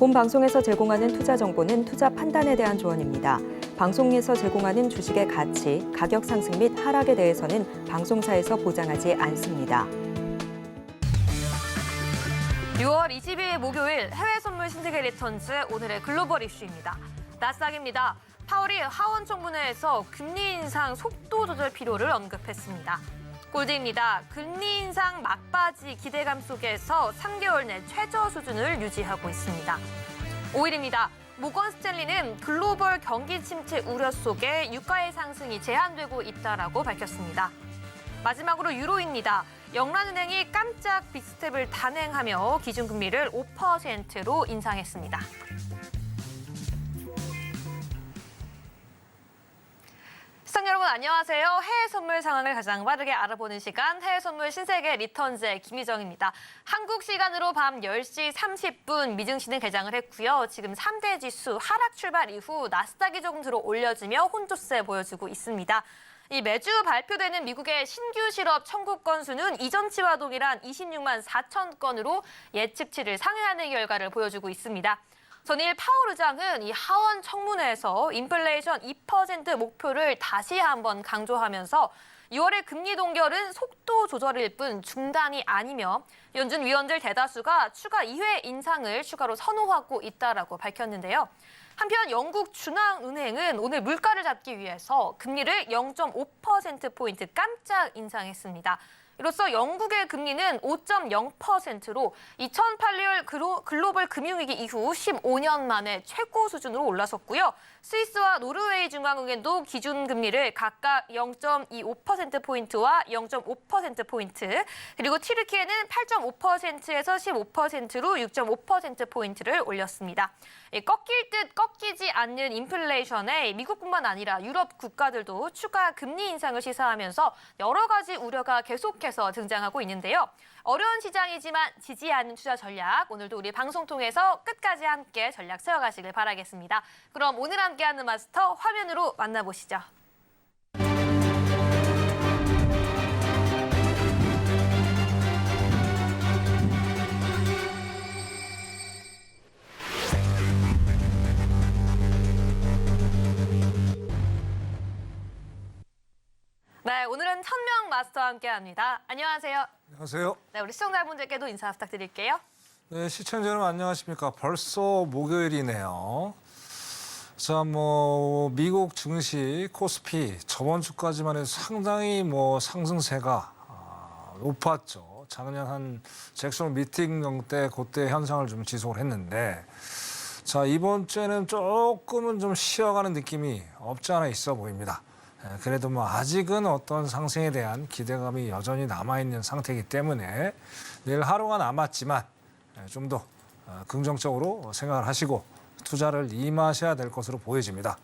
본 방송에서 제공하는 투자 정보는 투자 판단에 대한 조언입니다. 방송에서 제공하는 주식의 가치, 가격 상승 및 하락에 대해서는 방송사에서 보장하지 않습니다. 6월 20일 목요일 해외 선물 신세계 리턴즈 오늘의 글로벌 이슈입니다. 나스닥입니다. 파월이 하원 청문회에서 금리 인상 속도 조절 필요를 언급했습니다. 골드입니다. 금리 인상 막바지 기대감 속에서 3개월 내 최저 수준을 유지하고 있습니다. 5일입니다. 모건 스탠리는 글로벌 경기 침체 우려 속에 유가의 상승이 제한되고 있다라고 밝혔습니다. 마지막으로 유로입니다. 영란은행이 깜짝 빅스텝을 단행하며 기준금리를 5%로 인상했습니다. 시청자 여러분 안녕하세요. 해외 선물 상황을 가장 빠르게 알아보는 시간 해외 선물 신세계 리턴즈의 김희정입니다. 한국 시간으로 밤 10시 30분 미증시는 개장을 했고요. 지금 3대 지수 하락 출발 이후 나스닥이 조금 들어 올려지며 혼조세 보여주고 있습니다. 이 매주 발표되는 미국의 신규 실업 청구 건수는 이전치와 동일한 26만 4천 건으로 예측치를 상회하는 결과를 보여주고 있습니다. 전일 파월 의장은 이 하원 청문회에서 인플레이션 2% 목표를 다시 한번 강조하면서 6월의 금리 동결은 속도 조절일 뿐 중단이 아니며 연준 위원들 대다수가 추가 2회 인상을 추가로 선호하고 있다라고 밝혔는데요. 한편 영국 중앙은행은 오늘 물가를 잡기 위해서 금리를 0.5%포인트 깜짝 인상했습니다. 이로써 영국의 금리는 5.0%로 2008년 글로벌 금융위기 이후 15년 만에 최고 수준으로 올라섰고요. 스위스와 노르웨이 중앙은행도 기준금리를 각각 0.25%포인트와 0.5%포인트, 그리고 튀르키예는 8.5%에서 15%로 6.5%포인트를 올렸습니다. 꺾일 듯 꺾이지 않는 인플레이션에 미국뿐만 아니라 유럽 국가들도 추가 금리 인상을 시사하면서 여러 가지 우려가 계속해서 등장하고 있는데요. 어려운 시장이지만 지지 않는 투자 전략, 오늘도 우리 방송 통해서 끝까지 함께 전략 세워가시길 바라겠습니다. 그럼 오늘 함께하는 마스터 화면으로 만나보시죠. 네, 오늘은 천명 마스터와 함께합니다. 안녕하세요. 안녕하세요. 네, 우리 시청자분들께도 인사 부탁드릴게요. 네, 시청자 여러분 안녕하십니까. 벌써 목요일이네요. 자, 미국 증시 코스피 저번 주까지만 해도 상당히 상승세가 높았죠. 작년 한 잭슨 미팅 때 그때 현상을 좀 지속을 했는데, 자, 이번 주에는 조금은 좀 쉬어가는 느낌이 없지 않아 있어 보입니다. 그래도 아직은 어떤 상승에 대한 기대감이 여전히 남아있는 상태이기 때문에 내일 하루가 남았지만 좀 더 긍정적으로 생각을 하시고 투자를 임하셔야 될 것으로 보여집니다.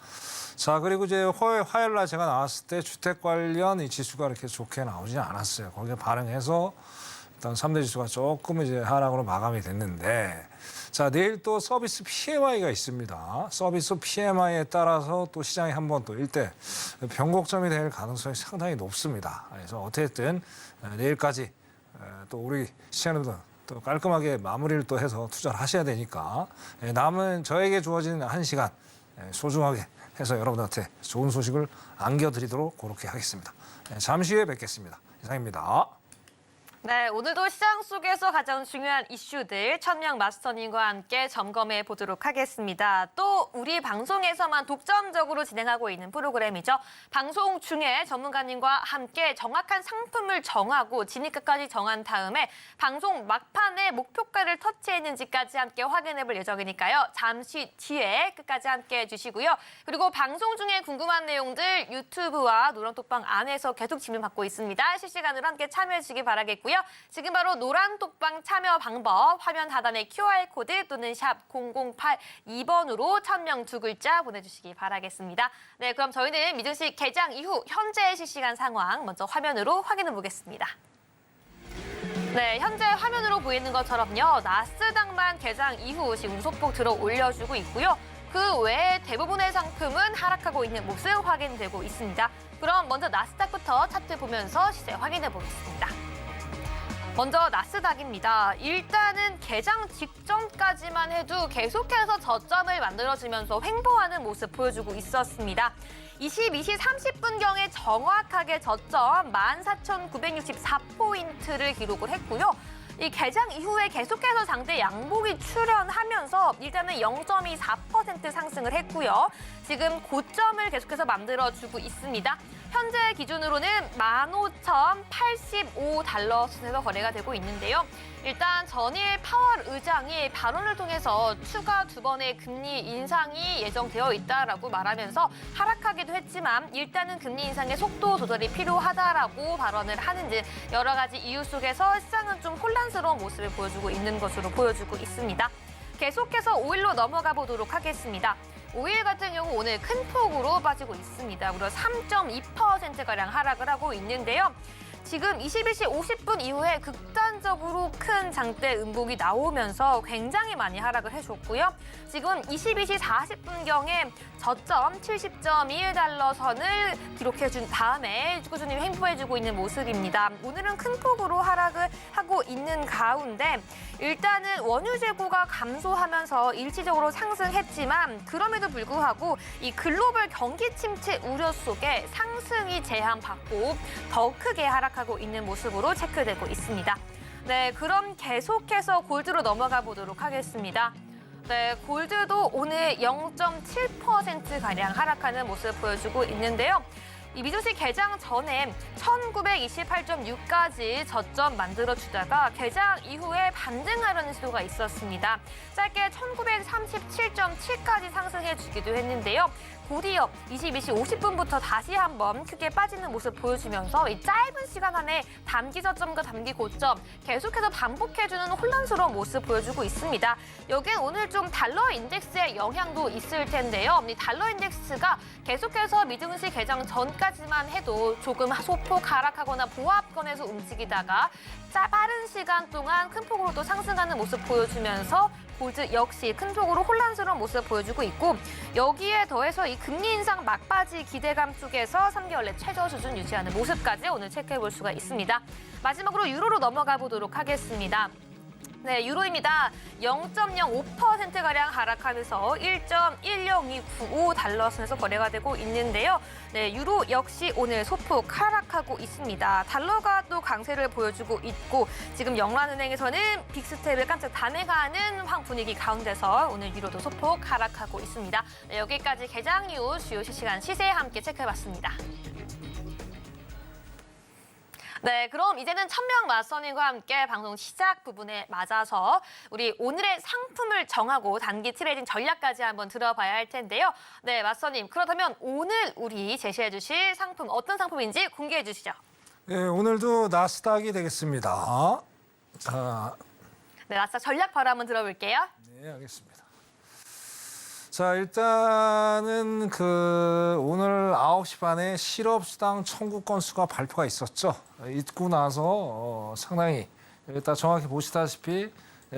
자, 그리고 이제 화요일 날 제가 나왔을 때 주택 관련 이 지수가 이렇게 좋게 나오지 않았어요. 거기에 반응해서 일단 3대 지수가 조금 이제 하락으로 마감이 됐는데, 자, 내일 또 서비스 PMI가 있습니다. 서비스 PMI에 따라서 또 시장이 한번 또 일대 변곡점이 될 가능성이 상당히 높습니다. 그래서 어쨌든 내일까지 또 우리 시장님들 또 깔끔하게 마무리를 또 해서 투자를 하셔야 되니까 남은 저에게 주어진 1시간 소중하게 해서 여러분한테 좋은 소식을 안겨드리도록 그렇게 하겠습니다. 잠시 후에 뵙겠습니다. 이상입니다. 네, 오늘도 시장 속에서 가장 중요한 이슈들 천명 마스터님과 함께 점검해 보도록 하겠습니다. 또 우리 방송에서만 독점적으로 진행하고 있는 프로그램이죠. 방송 중에 전문가님과 함께 정확한 상품을 정하고 진입가까지 정한 다음에 방송 막판에 목표가를 터치했는지까지 함께 확인해 볼 예정이니까요. 잠시 뒤에 끝까지 함께 해주시고요. 그리고 방송 중에 궁금한 내용들 유튜브와 노란톡방 안에서 계속 질문 받고 있습니다. 실시간으로 함께 참여해 주시기 바라겠고요. 지금 바로 노란톡방 참여 방법 화면 하단에 QR코드 또는 샵 0082번으로 천명 2글자 보내주시기 바라겠습니다. 네, 그럼 저희는 미증시 개장 이후 현재 실시간 상황 먼저 화면으로 확인해 보겠습니다. 네, 현재 화면으로 보이는 것처럼요. 나스닥만 개장 이후 지금 소폭 들어 올려주고 있고요. 그 외에 대부분의 상품은 하락하고 있는 모습 확인되고 있습니다. 그럼 먼저 나스닥부터 차트 보면서 시세 확인해 보겠습니다. 먼저 나스닥입니다. 일단은 개장 직전까지만 해도 계속해서 저점을 만들어주면서 횡보하는 모습 보여주고 있었습니다. 22시 30분경에 정확하게 저점 14,964포인트를 기록을 했고요. 이 개장 이후에 계속해서 장대 양봉이 출현하면서 일단은 0.24% 상승을 했고요. 지금 고점을 계속해서 만들어주고 있습니다. 현재 기준으로는 15,085달러 선에서 거래가 되고 있는데요. 일단 전일 파월 의장이 발언을 통해서 추가 2번의 금리 인상이 예정되어 있다라고 말하면서 하락하기도 했지만 일단은 금리 인상의 속도 조절이 필요하다라고 발언을 하는지 여러 가지 이유 속에서 시장은 좀 혼란스러운 모습을 보여주고 있는 것으로 보여주고 있습니다. 계속해서 5일로 넘어가 보도록 하겠습니다. 5일 같은 경우 오늘 큰 폭으로 빠지고 있습니다. 무려 3.2%가량 하락을 하고 있는데요. 지금 21시 50분 이후에 극단적으로 큰 장대 음봉이 나오면서 굉장히 많이 하락을 해줬고요. 지금 22시 40분경에 저점 70.1달러 선을 기록해준 다음에 꾸준히 횡보해주고 있는 모습입니다. 오늘은 큰 폭으로 하락을 하고 있는 가운데 일단은 원유 재고가 감소하면서 일시적으로 상승했지만 그럼에도 불구하고 이 글로벌 경기 침체 우려 속에 상승이 제한받고 더 크게 하락하고 있는 모습으로 체크되고 있습니다. 네, 그럼 계속해서 골드로 넘어가 보도록 하겠습니다. 네, 골드도 오늘 0.7%가량 하락하는 모습 보여주고 있는데요. 이 미주시 개장 전에 1928.6까지 저점 만들어주다가 개장 이후에 반등하려는 시도가 있었습니다. 짧게 1937.7까지 상승해주기도 했는데요. 곧이어 22시 50분부터 다시 한번 크게 빠지는 모습 보여주면서 이 짧은 시간 안에 단기 저점과 단기 고점 계속해서 반복해주는 혼란스러운 모습 보여주고 있습니다. 여기에 오늘 좀 달러 인덱스의 영향도 있을 텐데요. 이 달러 인덱스가 계속해서 미증시 개장 전까지만 해도 조금 소폭 하락하거나 보합권에서 움직이다가 빠른 시간 동안 큰 폭으로 또 상승하는 모습 보여주면서 골드 역시 큰 폭으로 혼란스러운 모습 보여주고 있고 여기에 더해서 이 금리 인상 막바지 기대감 속에서 3개월 내 최저 수준 유지하는 모습까지 오늘 체크해 볼 수가 있습니다. 마지막으로 유로로 넘어가 보도록 하겠습니다. 네, 유로입니다. 0.05%가량 하락하면서 1.10295달러 선에서 거래가 되고 있는데요. 네, 유로 역시 오늘 소폭 하락하고 있습니다. 달러가 또 강세를 보여주고 있고 지금 영란은행에서는 빅스텝을 깜짝 단행하는 분위기 가운데서 오늘 유로도 소폭 하락하고 있습니다. 네, 여기까지 개장 이후 주요 실시간 시세 함께 체크해봤습니다. 네, 그럼 이제는 천명 맞선님과 함께 방송 시작 부분에 맞아서 우리 오늘의 상품을 정하고 단기 트레이딩 전략까지 한번 들어봐야 할 텐데요. 네, 맞선님, 그렇다면 오늘 우리 제시해 주실 상품 어떤 상품인지 공개해 주시죠. 네, 오늘도 나스닥이 되겠습니다. 자, 네, 나스닥 전략 바로 한번 들어볼게요. 네, 알겠습니다. 자, 일단은 오늘 9시 반에 실업수당 청구 건수가 발표가 있었죠. 있고 나서 상당히 일단 정확히 보시다시피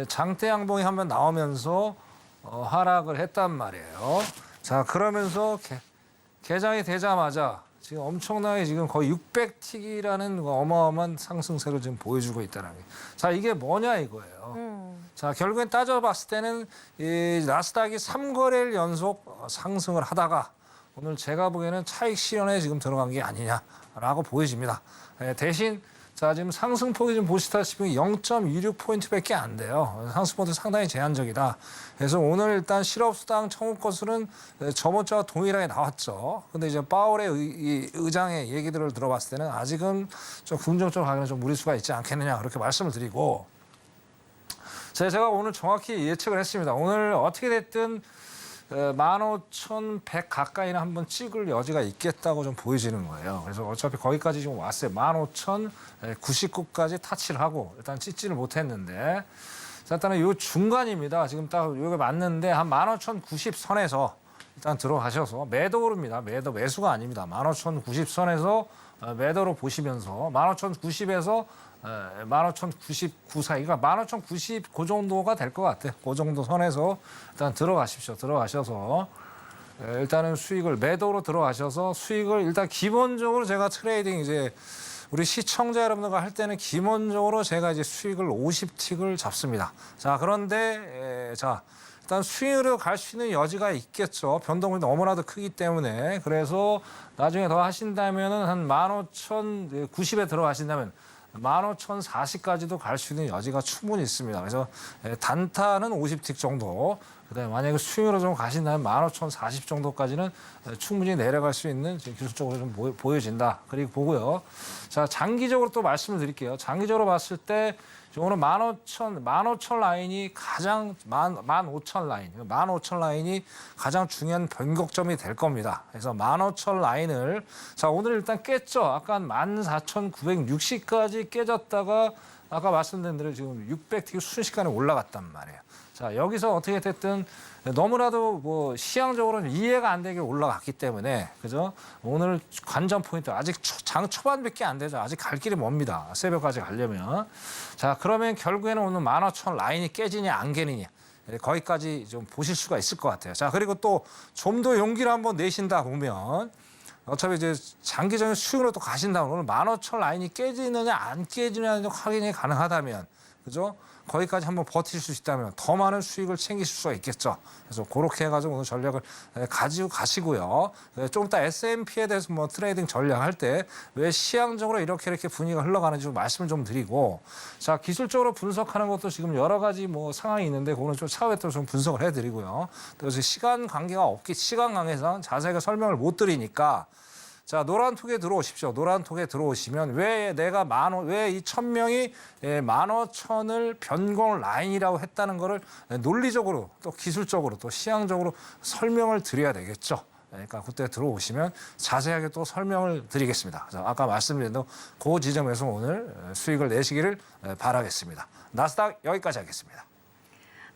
장대 양봉이 한번 나오면서 하락을 했단 말이에요. 자, 그러면서 개장이 되자마자 지금 엄청나게 지금 거의 600틱이라는 어마어마한 상승세를 지금 보여주고 있다는 게. 자, 이게 뭐냐 이거예요. 자, 결국엔 따져봤을 때는 이 나스닥이 3거래일 연속 상승을 하다가 오늘 제가 보기에는 차익 실현에 지금 들어간 게 아니냐라고 보여집니다. 대신 자, 지금 상승폭이 좀 보시다시피 0.26포인트밖에 안 돼요. 상승폭도 상당히 제한적이다. 그래서 오늘 일단 실업수당 청구 건수는 저번 주와 동일하게 나왔죠. 근데 이제 파월의 의장의 얘기들을 들어봤을 때는 아직은 좀 긍정적으로 가기는 좀 무리수가 있지 않겠느냐 그렇게 말씀을 드리고 제가 오늘 정확히 예측을 했습니다. 오늘 어떻게 됐든 15,100 가까이는 한번 찍을 여지가 있겠다고 좀 보여지는 거예요. 그래서 어차피 거기까지 지금 왔어요. 15,099까지 타치를 하고 일단 찍지를 못했는데 자, 일단은 이 중간입니다. 지금 딱 여기 맞는데 한 15,090 선에서 일단 들어가셔서 매도로입니다. 매수가 아닙니다. 15,090 선에서 매도로 보시면서 15,090에서 15,099 사이, 그러니까 15,090 그 정도가 될 것 같아요. 그 정도 선에서 일단 들어가십시오. 들어가셔서 일단은 수익을 매도로 들어가셔서 수익을 일단 기본적으로 제가 트레이딩 이제 우리 시청자 여러분들과 할 때는 기본적으로 제가 이제 수익을 50틱을 잡습니다. 자, 그런데 자, 일단 수익으로 갈 수 있는 여지가 있겠죠. 변동이 너무나도 크기 때문에. 그래서 나중에 더 하신다면은 한 15,090에 들어가신다면 15,040까지도 갈 수 있는 여지가 충분히 있습니다. 그래서 단타는 50틱 정도. 그다음에 만약에 수익으로 좀 가신다면 15,040 정도까지는 충분히 내려갈 수 있는 기술적으로 좀 보여진다. 그리고 보고요. 자, 장기적으로 또 말씀을 드릴게요. 장기적으로 봤을 때 오늘 15,000 라인이 가장 15,000 라인, 15,000 라인이 가장 중요한 변곡점이 될 겁니다. 그래서 15,000 라인을 자, 오늘 일단 깼죠. 아까 14,960까지 깨졌다가 아까 말씀드린 대로 지금 600틱이 순식간에 올라갔단 말이에요. 자, 여기서 어떻게 됐든 너무나도 뭐 시향적으로는 이해가 안 되게 올라갔기 때문에 그죠? 오늘 관전 포인트 아직 장 초반밖에 안 되죠. 아직 갈 길이 멉니다. 새벽까지 가려면. 자, 그러면 결국에는 오늘 15,000 라인이 깨지냐 안 깨지냐 거기까지 좀 보실 수가 있을 것 같아요. 자, 그리고 또 좀 더 용기를 한번 내신다 보면 어차피 이제 장기적인 수익으로 또 가신다면 오늘 15,000 라인이 깨지느냐 안 깨지느냐 확인이 가능하다면 그죠? 거기까지 한번 버틸 수 있다면 더 많은 수익을 챙기실 수가 있겠죠. 그래서 그렇게 해가지고 오늘 전략을 가지고 가시고요. 좀 이따 S&P에 대해서 뭐 트레이딩 전략할 때 왜 시향적으로 이렇게 분위기가 흘러가는지 좀 말씀을 좀 드리고 자, 기술적으로 분석하는 것도 지금 여러 가지 뭐 상황이 있는데 그거는 좀 차후에 또 좀 분석을 해드리고요. 그래서 시간 관계상 자세하게 설명을 못 드리니까 자, 노란톡에 들어오십시오. 노란톡에 들어오시면 왜 이 1,000명이 15,000을 변공 라인이라고 했다는 거를 논리적으로 또 기술적으로 또 시향적으로 설명을 드려야 되겠죠. 그러니까 그때 들어오시면 자세하게 또 설명을 드리겠습니다. 그래서 아까 말씀드린 대로 그 지점에서 오늘 수익을 내시기를 바라겠습니다. 나스닥 여기까지 하겠습니다.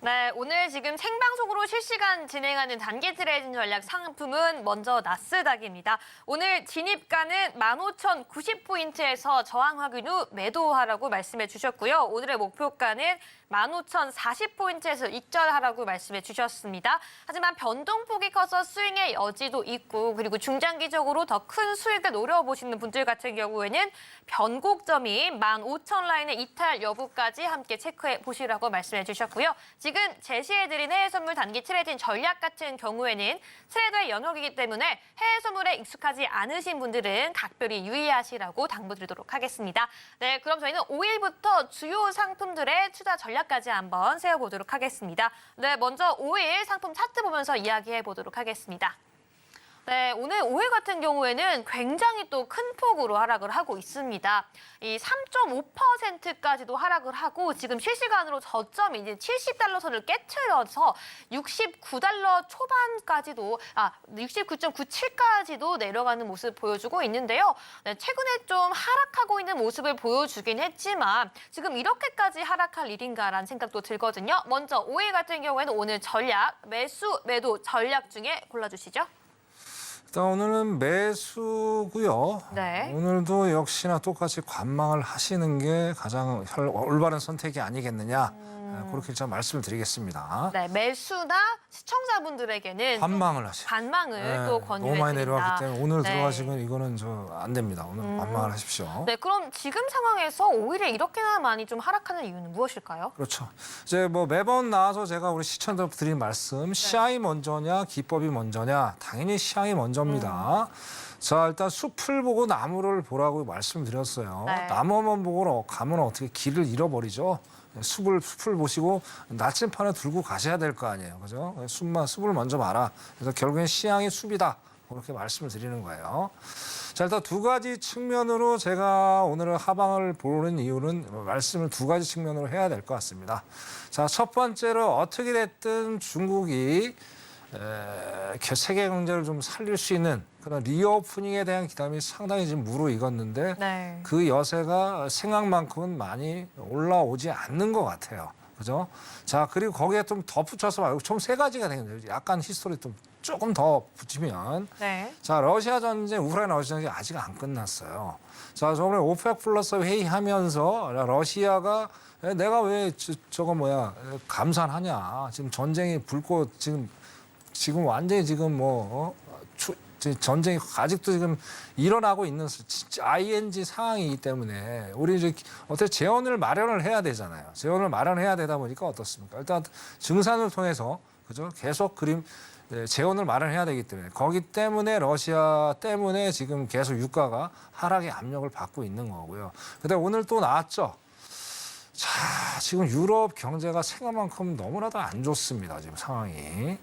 네, 오늘 지금 생방송으로 실시간 진행하는 단기 트레이딩 전략 상품은 먼저 나스닥입니다. 오늘 진입가는 15,090포인트에서 저항 확인 후 매도하라고 말씀해 주셨고요. 오늘의 목표가는 15,040포인트에서 익절하라고 말씀해 주셨습니다. 하지만 변동폭이 커서 스윙의 여지도 있고 그리고 중장기적으로 더 큰 수익을 노려보시는 분들 같은 경우에는 변곡점이 15,000 라인의 이탈 여부까지 함께 체크해 보시라고 말씀해 주셨고요. 지금 제시해드린 해외 선물 단기 트레이딩 전략 같은 경우에는 트레이더의 영역이기 때문에 해외 선물에 익숙하지 않으신 분들은 각별히 유의하시라고 당부드리도록 하겠습니다. 네, 그럼 저희는 5일부터 주요 상품들의 투자 전략까지 한번 세워보도록 하겠습니다. 네, 먼저 5일 상품 차트 보면서 이야기해 보도록 하겠습니다. 네, 오늘 5일 같은 경우에는 굉장히 또 큰 폭으로 하락을 하고 있습니다. 이 3.5%까지도 하락을 하고 지금 실시간으로 저점이 이제 70달러 선을 깨트려서 69달러 초반까지도 69.97까지도 내려가는 모습 보여주고 있는데요. 네, 최근에 좀 하락하고 있는 모습을 보여주긴 했지만 지금 이렇게까지 하락할 일인가라는 생각도 들거든요. 먼저 5일 같은 경우에는 오늘 전략, 매수, 매도 전략 중에 골라주시죠. 일단 오늘은 매수고요. 네. 오늘도 역시나 똑같이 관망을 하시는 게 가장 올바른 선택이 아니겠느냐. 그렇게 좀 말씀을 드리겠습니다. 네, 매수나 시청자분들에게는 관망을 하세요. 관망을 또 권유해 너무 많이 드립니다. 내려왔기 때문에 오늘 네. 들어가시면 이거는 안 됩니다. 오늘 관망을 하십시오. 네, 그럼 지금 상황에서 오히려 이렇게나 많이 좀 하락하는 이유는 무엇일까요? 그렇죠. 이제 뭐 매번 나와서 제가 우리 시청자들 드린 말씀, 시향이 먼저냐, 기법이 먼저냐, 당연히 시향이 먼저입니다. 자, 일단 숲을 보고 나무를 보라고 말씀드렸어요. 네. 나무만 보고 가면 어떻게 길을 잃어버리죠. 숲을 보시고 나침판을 들고 가셔야 될 거 아니에요. 그죠? 숲을 먼저 봐라. 그래서 결국엔 시향이 숲이다. 그렇게 말씀을 드리는 거예요. 자, 일단 두 가지 측면으로 제가 오늘 하방을 보는 이유는 말씀을 두 가지 측면으로 해야 될 것 같습니다. 자, 첫 번째로 어떻게 됐든 중국이 세계 경제를 좀 살릴 수 있는 그런 리오프닝에 대한 기대감이 상당히 지금 무르익었는데 네. 그 여세가 생각만큼은 많이 올라오지 않는 것 같아요. 그죠? 자, 그리고 거기에 좀 덧붙여서 말고 총 세 가지가 되는데 약간 히스토리 좀 조금 더 붙이면 네. 자, 러시아 전쟁, 우크라이나 러시아 전쟁이 아직 안 끝났어요. 자, 저번에 오펙 플러스 회의하면서 러시아가 내가 왜 감산하냐. 지금 전쟁이 불고 지금 완전히 지금 전쟁이 아직도 지금 일어나고 있는 ING 상황이기 때문에 우리 이제 어떻게 재원을 마련을 해야 되잖아요. 재원을 마련해야 되다 보니까 어떻습니까? 일단 증산을 통해서 그죠? 계속 재원을 마련해야 되기 때문에 거기 때문에 러시아 때문에 지금 계속 유가가 하락의 압력을 받고 있는 거고요. 근데 오늘 또 나왔죠. 자, 지금 유럽 경제가 생각만큼 너무나도 안 좋습니다. 지금 상황이.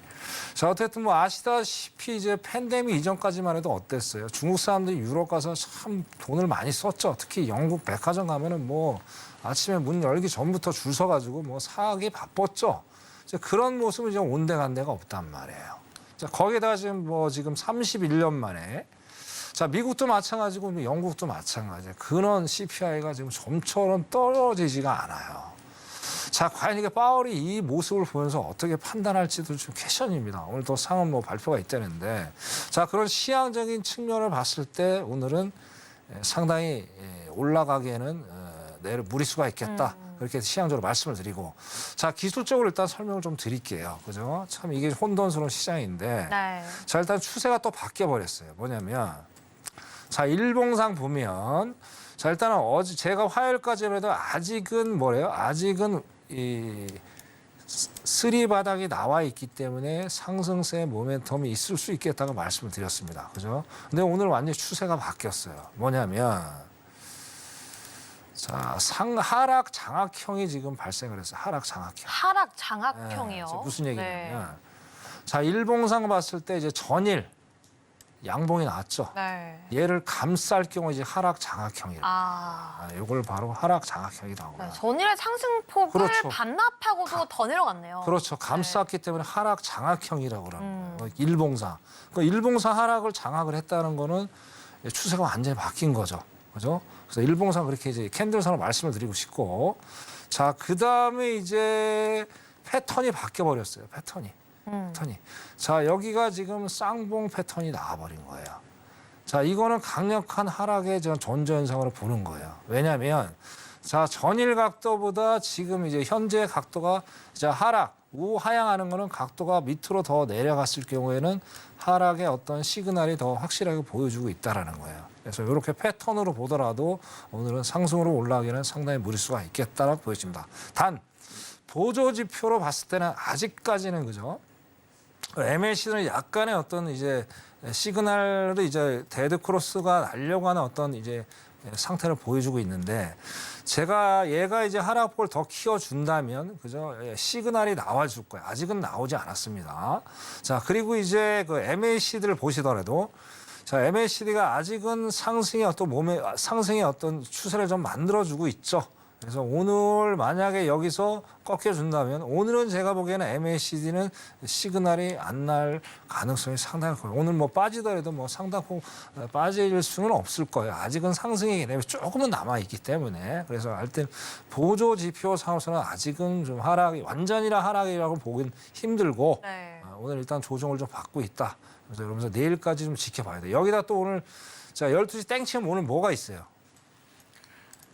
자, 어쨌든 뭐 아시다시피 이제 팬데믹 이전까지만 해도 어땠어요? 중국 사람들이 유럽 가서 참 돈을 많이 썼죠. 특히 영국 백화점 가면은 뭐 아침에 문 열기 전부터 줄 서가지고 뭐 사기 바빴죠. 이제 그런 모습은 이제 온데간데가 없단 말이에요. 자, 거기다가 지금 31년 만에 자, 미국도 마찬가지고 영국도 마찬가지예요. 근원 CPI가 지금 좀처럼 떨어지지가 않아요. 자, 과연 이게 파월이 이 모습을 보면서 어떻게 판단할지도 좀 퀘션입니다. 오늘 또 상원 뭐 발표가 있다는데, 자, 그런 시향적인 측면을 봤을 때 오늘은 상당히 올라가기에는 무리수가 있겠다. 그렇게 시향적으로 말씀을 드리고, 자, 기술적으로 일단 설명을 좀 드릴게요. 그죠? 참 이게 혼돈스러운 시장인데, 네. 자, 일단 추세가 또 바뀌어 버렸어요. 뭐냐면, 자, 일봉상 보면, 자, 일단은 어제 제가 화요일까지만 해도 아직은 뭐래요? 아직은 이 쓰리 바닥이 나와 있기 때문에 상승세의 모멘텀이 있을 수 있겠다고 말씀을 드렸습니다. 그죠? 근데 오늘 완전히 추세가 바뀌었어요. 뭐냐면, 자, 하락 장악형이 지금 발생을 했어요. 하락 장악형. 하락 장악형이요. 네, 무슨 얘기냐면, 네. 자, 일봉상 봤을 때 이제 전일 양봉이 나왔죠. 네. 얘를 감쌀 경우 이제 하락 장악형이라. 이걸 바로 하락 장악형이라고. 네, 전일의 상승폭을 그렇죠. 반납하고도 더 내려갔네요. 그렇죠. 감쌌기 때문에 하락 장악형이라고 그러는 거예요. 일봉상. 그 일봉상 하락을 장악을 했다는 거는 추세가 완전히 바뀐 거죠. 그죠? 그래서 일봉상 그렇게 이제 캔들선으로 말씀을 드리고 싶고, 자, 그 다음에 이제 패턴이 바뀌어 버렸어요. 패턴이. 자, 여기가 지금 쌍봉 패턴이 나와버린 거예요. 자, 이거는 강력한 하락의 전조 현상으로 보는 거예요. 왜냐하면, 자, 전일 각도보다 지금 이제 현재 각도가 이제 하락, 우하향하는 거는 각도가 밑으로 더 내려갔을 경우에는 하락의 어떤 시그널이 더 확실하게 보여주고 있다라는 거예요. 그래서 이렇게 패턴으로 보더라도 오늘은 상승으로 올라가기는 상당히 무리수가 있겠다라고 보여집니다. 단, 보조 지표로 봤을 때는 아직까지는 그죠? MAC는 약간의 어떤 이제 시그널을 이제 데드 크로스가 날려고 하는 어떤 이제 상태를 보여주고 있는데, 제가 얘가 이제 하락폭을 더 키워준다면 그죠? 시그널이 나와줄 거예요. 아직은 나오지 않았습니다. 자, 그리고 이제 그 MACD를 보시더라도, 자, MACD가 아직은 상승의 어떤 추세를 좀 만들어주고 있죠. 그래서 오늘 만약에 여기서 꺾여준다면 오늘은 제가 보기에는 MACD는 시그널이 안 날 가능성이 상당히 커요. 오늘 뭐 빠지더라도 뭐 상당폭 빠질 수는 없을 거예요. 아직은 상승이기 때문에 조금은 남아있기 때문에. 그래서 하여튼 보조 지표 상으로서는 아직은 좀 완전이라 하락이라고 보긴 힘들고, 네. 오늘 일단 조정을 좀 받고 있다. 그래서 그러면서 내일까지 좀 지켜봐야 돼요. 여기다 또 오늘, 자, 12시 땡치면 오늘 뭐가 있어요?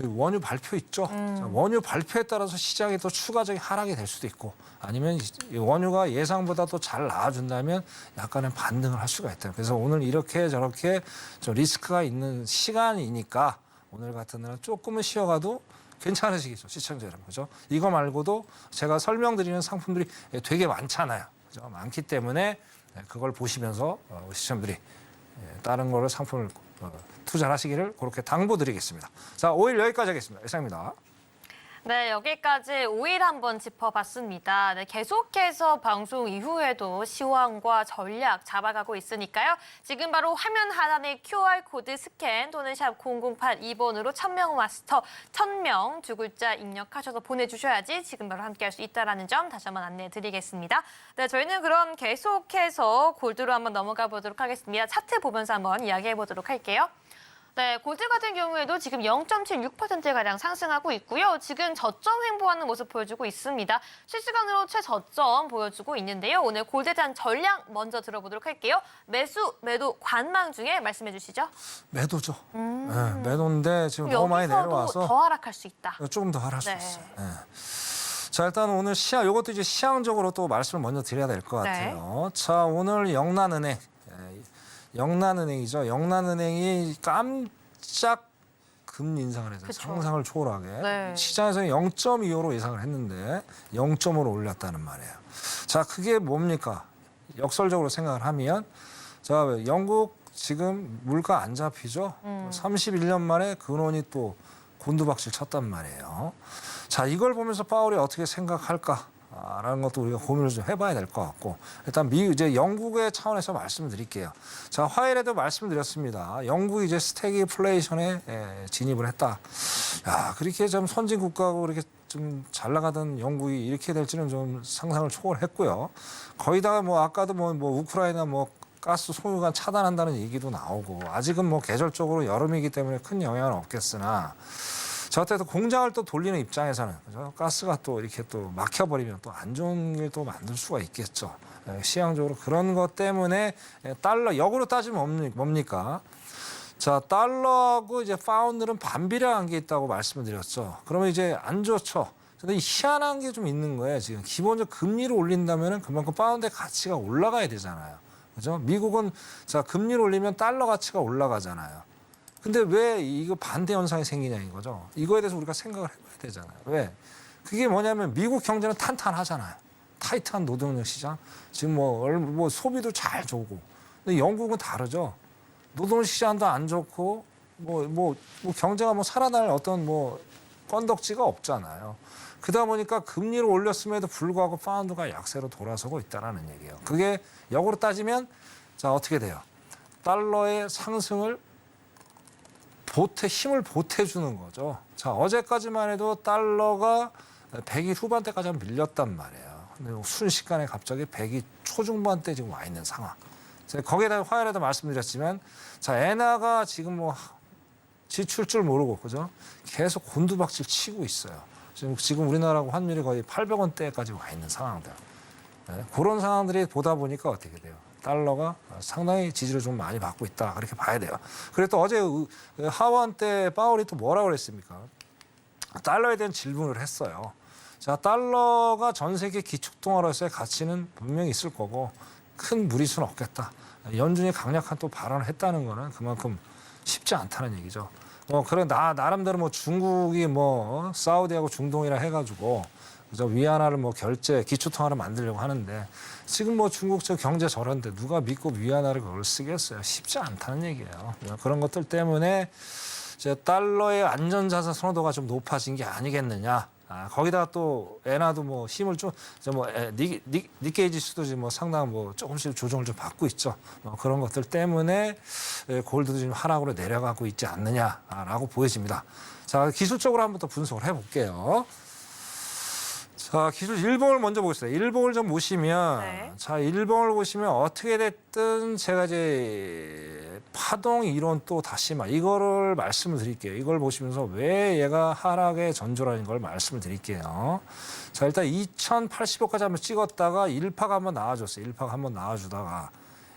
원유 발표 있죠. 자, 원유 발표에 따라서 시장이 또 추가적인 하락이 될 수도 있고, 아니면 이 원유가 예상보다 또 잘 나와준다면 약간의 반등을 할 수가 있다. 그래서 오늘 이렇게 저렇게 좀 리스크가 있는 시간이니까 오늘 같은 날은 조금은 쉬어가도 괜찮으시겠죠, 시청자 여러분. 그죠? 이거 말고도 제가 설명드리는 상품들이 되게 많잖아요. 그죠? 많기 때문에 그걸 보시면서 시청자들이 다른 거를 상품을 투자를 하시기를 그렇게 당부드리겠습니다. 자, 5일 여기까지 하겠습니다. 이상입니다. 네, 여기까지 5일 한번 짚어봤습니다. 네, 계속해서 방송 이후에도 시황과 전략 잡아가고 있으니까요. 지금 바로 화면 하단의 QR코드 스캔 또는 샵 0082번으로 1000명 마스터 1000명 두 글자 입력하셔서 보내주셔야지 지금 바로 함께할 수 있다는 점 다시 한번 안내해드리겠습니다. 네, 저희는 그럼 계속해서 골드로 한번 넘어가 보도록 하겠습니다. 차트 보면서 한번 이야기해보도록 할게요. 네, 골드 같은 경우에도 지금 0.76%가량 상승하고 있고요. 지금 저점 횡보하는 모습 보여주고 있습니다. 실시간으로 최저점 보여주고 있는데요. 오늘 골드에 대한 전략 먼저 들어보도록 할게요. 매수, 매도, 관망 중에 말씀해 주시죠. 매도죠. 네, 매도인데 지금 너무 많이 내려와서 여기서도 더 하락할 수 있다. 조금 더 하락할 수 네. 있어요. 네. 자, 일단 오늘 이것도 이제 시향적으로 또 말씀을 먼저 드려야 될 것 같아요. 자, 오늘 영란은행 영란은행이죠. 영란은행이 깜짝 금리 인상을 해서 그쵸. 상상을 초월하게 네. 시장에서는 0.25로 예상을 했는데 0.5로 올렸다는 말이에요. 자, 그게 뭡니까? 역설적으로 생각을 하면 자, 영국 지금 물가 안 잡히죠? 31년 만에 근원이 또 곤두박질 쳤단 말이에요. 자, 이걸 보면서 파월이 어떻게 생각할까? 라는 것도 우리가 고민을 좀 해봐야 될 것 같고 일단 이제 영국의 차원에서 말씀을 드릴게요. 자, 화요일에도 말씀드렸습니다. 영국이 이제 스태그플레이션에 진입을 했다. 야, 그렇게 좀 선진 국가고 그렇게 좀 잘 나가던 영국이 이렇게 될지는 좀 상상을 초월했고요. 거기다가 뭐 아까도 뭐 우크라이나 뭐 가스 소유가 차단한다는 얘기도 나오고 아직은 뭐 계절적으로 여름이기 때문에 큰 영향은 없겠으나. 저 때도 공장을 또 돌리는 입장에서는 그죠? 가스가 또 이렇게 또 막혀버리면 또 안 좋은 일 또 만들 수가 있겠죠. 시향적으로 그런 것 때문에 달러 역으로 따지면 뭡니까? 자, 달러하고 이제 파운드는 반비례한 게 있다고 말씀을 드렸죠. 그러면 이제 안 좋죠. 근데 희한한 게 좀 있는 거예요. 지금 기본적으로 금리를 올린다면은 그만큼 파운드의 가치가 올라가야 되잖아요. 그죠? 미국은 자 금리를 올리면 달러 가치가 올라가잖아요. 근데 왜 이거 반대 현상이 생기냐 이거죠. 이거에 대해서 우리가 생각을 해봐야 되잖아요. 왜? 그게 뭐냐면 미국 경제는 탄탄하잖아요. 타이트한 노동력 시장. 지금 뭐 소비도 잘 좋고. 근데 영국은 다르죠. 노동 시장도 안 좋고 뭐 경제가 뭐 살아날 어떤 뭐 건덕지가 없잖아요. 그러다 보니까 금리를 올렸음에도 불구하고 파운드가 약세로 돌아서고 있다는 얘기예요. 그게 역으로 따지면 자 어떻게 돼요? 달러의 상승을 힘을 보태주는 거죠. 자, 어제까지만 해도 달러가 100일 후반대까지 밀렸단 말이에요. 근데 순식간에 갑자기 100일 초중반대 지금 와 있는 상황. 거기에다 화요일에도 말씀드렸지만, 자, 엔화가 지금 뭐 지출 줄 모르고, 그죠? 계속 곤두박질 치고 있어요. 지금 우리나라하고 환율이 거의 800원대까지 와 있는 상황들. 네, 그런 상황들이 보다 보니까 어떻게 돼요? 달러가 상당히 지지를 좀 많이 받고 있다. 그렇게 봐야 돼요. 그리고 또 어제 하원 때 파월이 또 뭐라고 그랬습니까? 달러에 대한 질문을 했어요. 자, 달러가 전 세계 기축통화로서의 가치는 분명히 있을 거고 큰 무리수는 없겠다. 연준이 강력한 또 발언을 했다는 거는 그만큼 쉽지 않다는 얘기죠. 그래 나름대로 뭐 중국이 뭐 사우디하고 중동이라 해가지고 그죠? 위안화를 뭐 기축통화를 만들려고 하는데 지금 뭐 중국 저 경제 저런데 누가 믿고 위안화를 그걸 쓰겠어요? 쉽지 않다는 얘기예요. 그런 것들 때문에 이제 달러의 안전자산 선호도가 좀 높아진 게 아니겠느냐. 거기다가 또 엔화도 뭐 힘을 좀 니케이 지수도 지금 뭐 상당 뭐 조금씩 조정을 좀 받고 있죠. 그런 것들 때문에 골드도 지금 하락으로 내려가고 있지 않느냐라고 보여집니다. 자, 기술적으로 한번 더 분석을 해볼게요. 자, 기술 일봉을 먼저 보겠습니다. 일봉을 좀 보시면, 네. 자, 일봉을 보시면 어떻게 됐든 제가 이제 파동 이론 또 다시 이거를 말씀을 드릴게요. 이걸 보시면서 왜 얘가 하락의 전조라는 걸 말씀을 드릴게요. 자, 일단 2080원까지 한번 찍었다가 1파가 한번 나와줬어요. 1파가 한번 나와주다가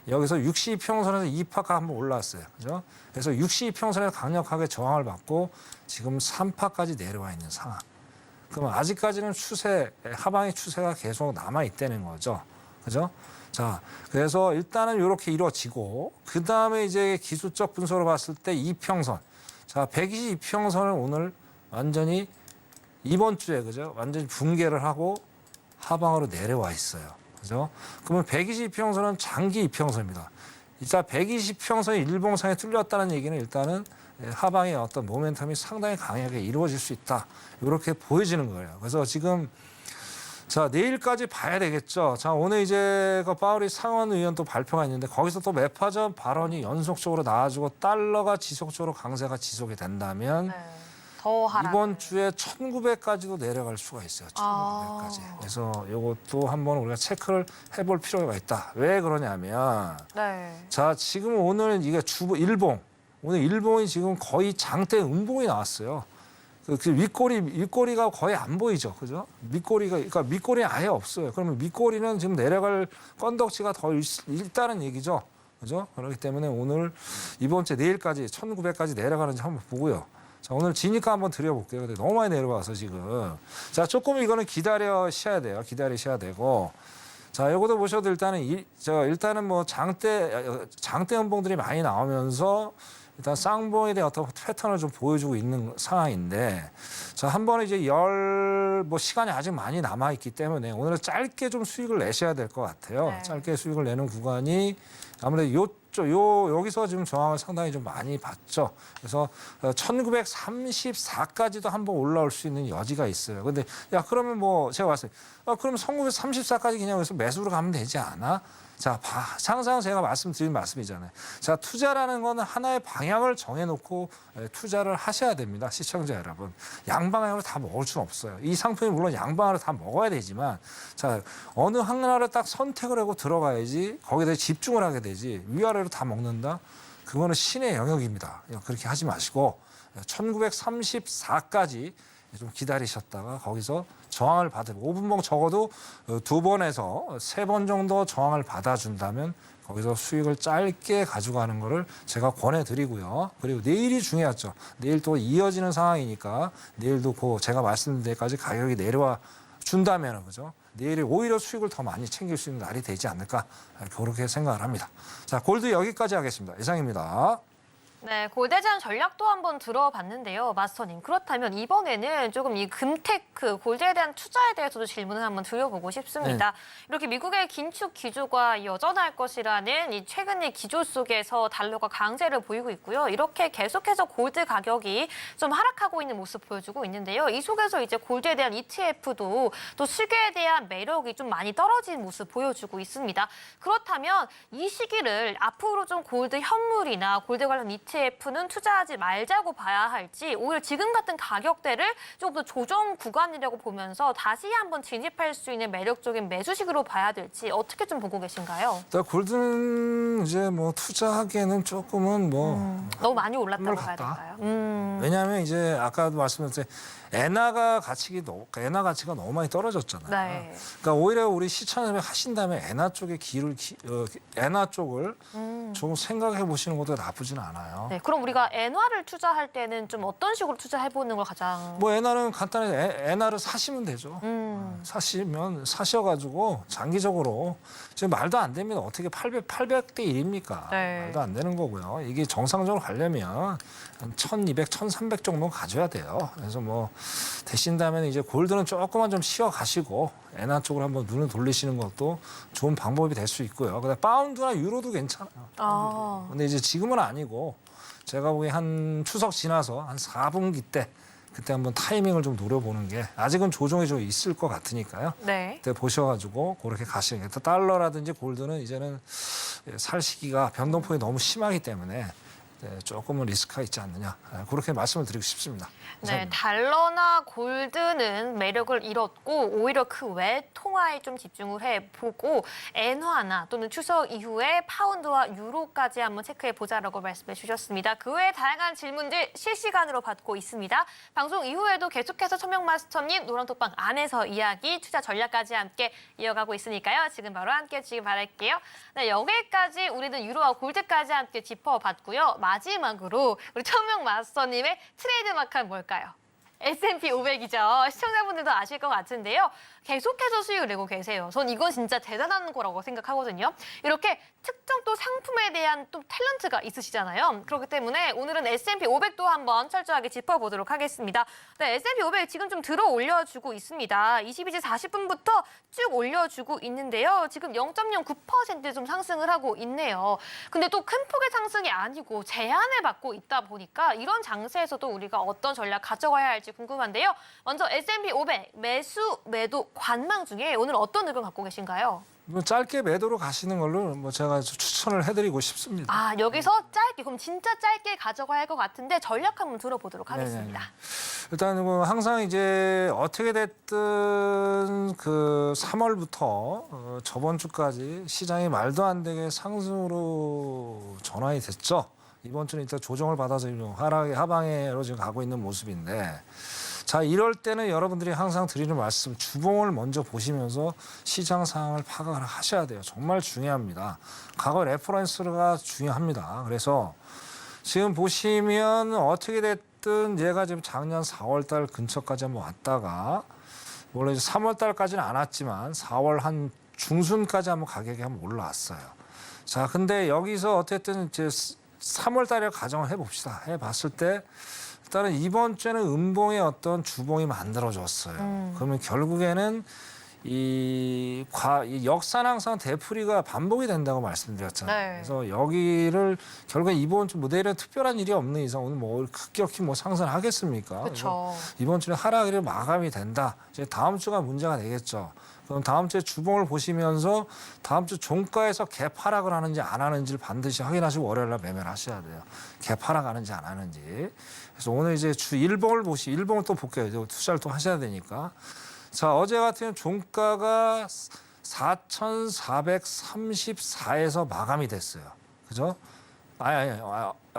여기서 62평선에서 2파가 한번 올라왔어요. 그죠? 그래서 62평선에서 강력하게 저항을 받고 지금 3파까지 내려와 있는 상황. 그럼 아직까지는 하방의 추세가 계속 남아있다는 거죠. 그죠? 자, 그래서 일단은 이렇게 이루어지고, 그 다음에 이제 기술적 분석으로 봤을 때 이평선. 자, 122평선을 오늘 완전히 이번 주에, 그죠? 완전히 붕괴를 하고 하방으로 내려와 있어요. 그죠? 그러면 122평선은 장기 이평선입니다. 일단 120평선이 일봉상에 뚫렸다는 얘기는 일단은 하방의 어떤 모멘텀이 상당히 강하게 이루어질 수 있다. 이렇게 보여지는 거예요. 그래서 지금 자 내일까지 봐야 되겠죠. 자 오늘 이제 그 파월이 상원 의원 또 발표가 있는데 거기서 또 매파적 발언이 연속적으로 나와주고 달러가 지속적으로 강세가 지속이 된다면 네. 더 하락. 이번 주에 1900까지도 내려갈 수가 있어요. 1900까지. 그래서 이것도 한번 우리가 체크를 해볼 필요가 있다. 왜 그러냐면 네. 자 지금 오늘 이게 오늘 일봉이 지금 거의 장대 음봉이 나왔어요. 그 윗꼬리가 거의 안 보이죠, 그죠? 그러니까 밑꼬리 아예 없어요. 그러면 밑꼬리는 지금 내려갈 건덕지가 더 있다는 얘기죠, 그죠? 그렇기 때문에 오늘 이번 주 내일까지 1900까지 내려가는지 한번 보고요. 자 오늘 지니까 한번 드려볼게요. 근데 너무 많이 내려와서 지금 자 조금 이거는 기다리셔야 돼요. 기다리셔야 되고 자, 이것도 보셔도 일단은 뭐 장대 연봉들이 많이 나오면서 일단 쌍봉에 대한 어떤 패턴을 좀 보여주고 있는 상황인데, 자, 한 번에 이제 뭐 시간이 아직 많이 남아 있기 때문에 오늘은 짧게 좀 수익을 내셔야 될 것 같아요. 네. 짧게 수익을 내는 구간이 아무래도 여기서 지금 저항을 상당히 좀 많이 봤죠. 그래서 1934까지도 한번 올라올 수 있는 여지가 있어요. 근데 야, 그러면 뭐 제가 봤어요. 그럼 1934까지 그냥 여기서 매수로 가면 되지 않아? 자, 항상 제가 말씀드린 말씀이잖아요. 자, 투자라는 거는 하나의 방향을 정해놓고 투자를 하셔야 됩니다. 시청자 여러분. 양방향으로 다 먹을 수는 없어요. 이 상품이 물론 양방향으로 다 먹어야 되지만, 자, 어느 하나를 딱 선택을 하고 들어가야지 거기에 집중을 하게 되지, 위아래로 다 먹는다? 그거는 신의 영역입니다. 그렇게 하지 마시고 1934까지 좀 기다리셨다가 거기서 저항을 받으면 5분봉 적어도 2번에서 3번 정도 저항을 받아준다면 거기서 수익을 짧게 가져가는 거를 제가 권해드리고요. 그리고 내일이 중요하죠. 내일 또 이어지는 상황이니까 내일도 제가 말씀드린 데까지 가격이 내려와 준다면, 그죠? 내일이 오히려 수익을 더 많이 챙길 수 있는 날이 되지 않을까, 그렇게 생각을 합니다. 자, 골드 여기까지 하겠습니다. 이상입니다. 네, 골드에 대한 전략도 한번 들어봤는데요, 마스터님. 그렇다면 이번에는 조금 이 금테크, 골드에 대한 투자에 대해서도 질문을 한번 드려보고 싶습니다. 이렇게 미국의 긴축 기조가 여전할 것이라는 이 최근의 기조 속에서 달러가 강세를 보이고 있고요. 이렇게 계속해서 골드 가격이 좀 하락하고 있는 모습 보여주고 있는데요. 이 속에서 이제 골드에 대한 ETF도 또 시계에 대한 매력이 좀 많이 떨어진 모습 보여주고 있습니다. 그렇다면 이 시기를 앞으로 좀 골드 현물이나 골드 관련 ETF는 투자하지 말자고 봐야 할지, 오히려 지금 같은 가격대를 조금 더 조정 구간이라고 보면서 다시 한번 진입할 수 있는 매력적인 매수식으로 봐야 될지 어떻게 좀 보고 계신가요? 골드는 이제 뭐 투자하기에는 조금은 너무 많이 올랐다고 선물 봐야 같다. 될까요? 왜냐하면 이제 아까도 말씀드렸듯이 엔화 가치가 너무 많이 떨어졌잖아요. 네. 그러니까 오히려 우리 시청자 하신다면 엔화 쪽을 조금 생각해 보시는 것도 나쁘지는 않아요. 네, 그럼 우리가 엔화를 투자할 때는 좀 어떤 식으로 투자해보는 걸 가장... 뭐 엔화는 간단하게 엔화를 사시면 되죠. 사셔가지고 장기적으로 지금 말도 안 됩니다. 어떻게 800대 1입니까? 네. 말도 안 되는 거고요. 이게 정상적으로 가려면 한 1200, 1300 정도 가져야 돼요. 그래서 뭐 되신다면 이제 골드는 조금만 좀 쉬어가시고 엔화 쪽으로 한번 눈을 돌리시는 것도 좋은 방법이 될 수 있고요. 근데 파운드나 유로도 괜찮아요. 근데 이제 지금은 아니고 제가 보기에 한 추석 지나서 한 4분기 때 그때 한번 타이밍을 좀 노려보는 게, 아직은 조정이 좀 있을 것 같으니까요. 네. 그때 보셔가지고 그렇게 가시는 게, 달러라든지 골드는 이제는 살 시기가 변동폭이 너무 심하기 때문에 조금은 리스크가 있지 않느냐, 그렇게 말씀을 드리고 싶습니다. 네, 달러나 골드는 매력을 잃었고 오히려 그 외 통화에 좀 집중을 해보고 엔화나 또는 추석 이후에 파운드와 유로까지 한번 체크해보자라고 말씀해 주셨습니다. 그 외에 다양한 질문들 실시간으로 받고 있습니다. 방송 이후에도 계속해서 천명 마스터님 노란톡방 안에서 이야기, 투자 전략까지 함께 이어가고 있으니까요. 지금 바로 함께 해주시기 바랄게요. 네, 여기까지 우리는 유로와 골드까지 함께 짚어봤고요. 마지막으로 우리 천명 마스터님의 트레이드마크는 뭘까요? S&P 500이죠. 시청자분들도 아실 것 같은데요. 계속해서 수익을 내고 계세요. 전 이건 진짜 대단한 거라고 생각하거든요. 이렇게 특정 또 상품에 대한 또 탤런트가 있으시잖아요. 그렇기 때문에 오늘은 S&P 500도 한번 철저하게 짚어보도록 하겠습니다. 네, S&P 500 지금 좀 들어 올려주고 있습니다. 22시 40분부터 쭉 올려주고 있는데요. 지금 0.09% 좀 상승을 하고 있네요. 근데 또 큰 폭의 상승이 아니고 제한을 받고 있다 보니까 이런 장세에서도 우리가 어떤 전략 가져가야 할지 궁금한데요. 먼저 S&P 500 매수, 매도 관망 중에 오늘 어떤 의견 갖고 계신가요? 뭐 짧게 매도로 가시는 걸로 뭐 제가 추천을 해드리고 싶습니다. 아, 여기서 짧게, 그럼 진짜 짧게 가져가야 할 것 같은데 전략 한번 들어보도록 하겠습니다. 일단 뭐 항상 이제 어떻게 됐든 그 3월부터 저번 주까지 시장이 말도 안 되게 상승으로 전환이 됐죠. 이번 주는 일단 조정을 받아서 하방으로 지금 가고 있는 모습인데, 자, 이럴 때는 여러분들이 항상 드리는 말씀, 주봉을 먼저 보시면서 시장 상황을 파악을 하셔야 돼요. 정말 중요합니다. 과거 레퍼런스가 중요합니다. 그래서 지금 보시면 어떻게 됐든 얘가 지금 작년 4월 달 근처까지 한번 왔다가, 물론 이제 3월 달까지는 안 왔지만 4월 한 중순까지 한번 가격이 한번 올라왔어요. 자, 근데 여기서 어쨌든 이제 3월 달에 가정을 해봅시다. 해봤을 때 일단은 이번 주에는 음봉의 어떤 주봉이 만들어졌어요. 그러면 결국에는 이 역산항상 되풀이가 반복이 된다고 말씀드렸잖아요. 네. 그래서 여기를 결국에 이번 주 내일은 특별한 일이 없는 이상 오늘 뭐 급격히 뭐 상승하겠습니까? 그렇죠. 이번 주에 하락이 마감이 된다. 이제 다음 주가 문제가 되겠죠. 그럼 다음 주에 주봉을 보시면서 다음 주 종가에서 갭 하락을 하는지 안 하는지를 반드시 확인하시고 월요일 날 매매를 하셔야 돼요. 갭 하락하는지 안 하는지. 그래서 오늘 이제 주 일봉을 일봉을 또 볼게요. 이제 투자를 또 하셔야 되니까. 자, 어제 같은 종가가 4,434에서 마감이 됐어요. 그죠?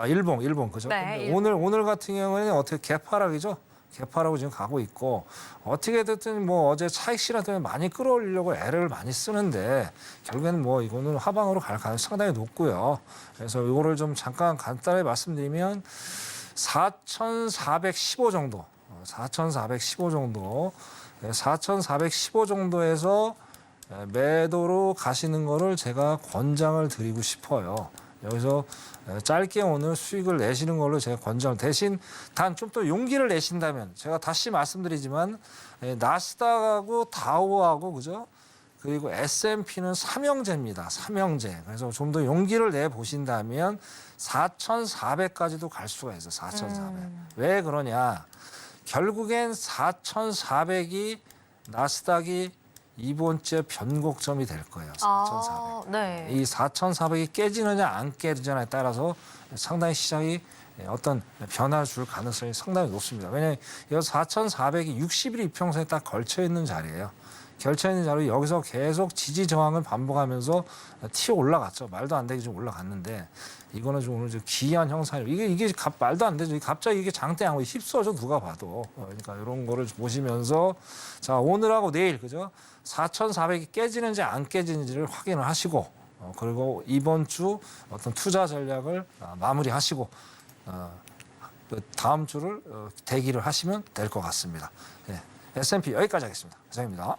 일봉 그죠? 네, 근데 일봉. 오늘 같은 경우에는 어떻게 갭 하락이죠? 갭 하락으로 지금 가고 있고 어떻게 됐든 뭐 어제 차익 실현 때문에 많이 끌어올리려고 애를 많이 쓰는데 결국에는 뭐 이거는 하방으로 갈 가능성이 상당히 높고요. 그래서 이거를 좀 잠깐 간단히 말씀드리면 4,415 정도, 4,415 정도. 4,415 정도에서 매도로 가시는 거를 제가 권장을 드리고 싶어요. 여기서 짧게 오늘 수익을 내시는 걸로 제가 권장을 대신 단 좀 더 용기를 내신다면 제가 다시 말씀드리지만 나스닥하고 다우하고 그죠? 그리고 S&P는 삼형제입니다. 삼형제. 그래서 좀 더 용기를 내 보신다면 4,400까지도 갈 수가 있어요. 4,400. 왜 그러냐? 결국엔 4,400이 나스닥이 이번 주에 변곡점이 될 거예요. 4,400. 네. 이 4,400이 깨지느냐 안 깨지느냐에 따라서 상당히 시장이 어떤 변화를 줄 가능성이 상당히 높습니다. 왜냐하면 여기 4,400이 60일 이평선에 딱 걸쳐 있는 자리예요. 걸쳐 있는 자리로 여기서 계속 지지 저항을 반복하면서 튀어 올라갔죠. 말도 안 되게 좀 올라갔는데 이거는 좀 오늘 좀 기이한 형상이에요. 이게 말도 안 되죠. 갑자기 이게 장대 양호에 휩쓸어져 누가 봐도. 그러니까 이런 거를 보시면서 자 오늘하고 내일 그죠? 4,400이 깨지는지 안 깨지는지를 확인을 하시고 그리고 이번 주 어떤 투자 전략을 마무리하시고 다음 주를 대기를 하시면 될 것 같습니다. 네. S&P 여기까지 하겠습니다. 이상입니다.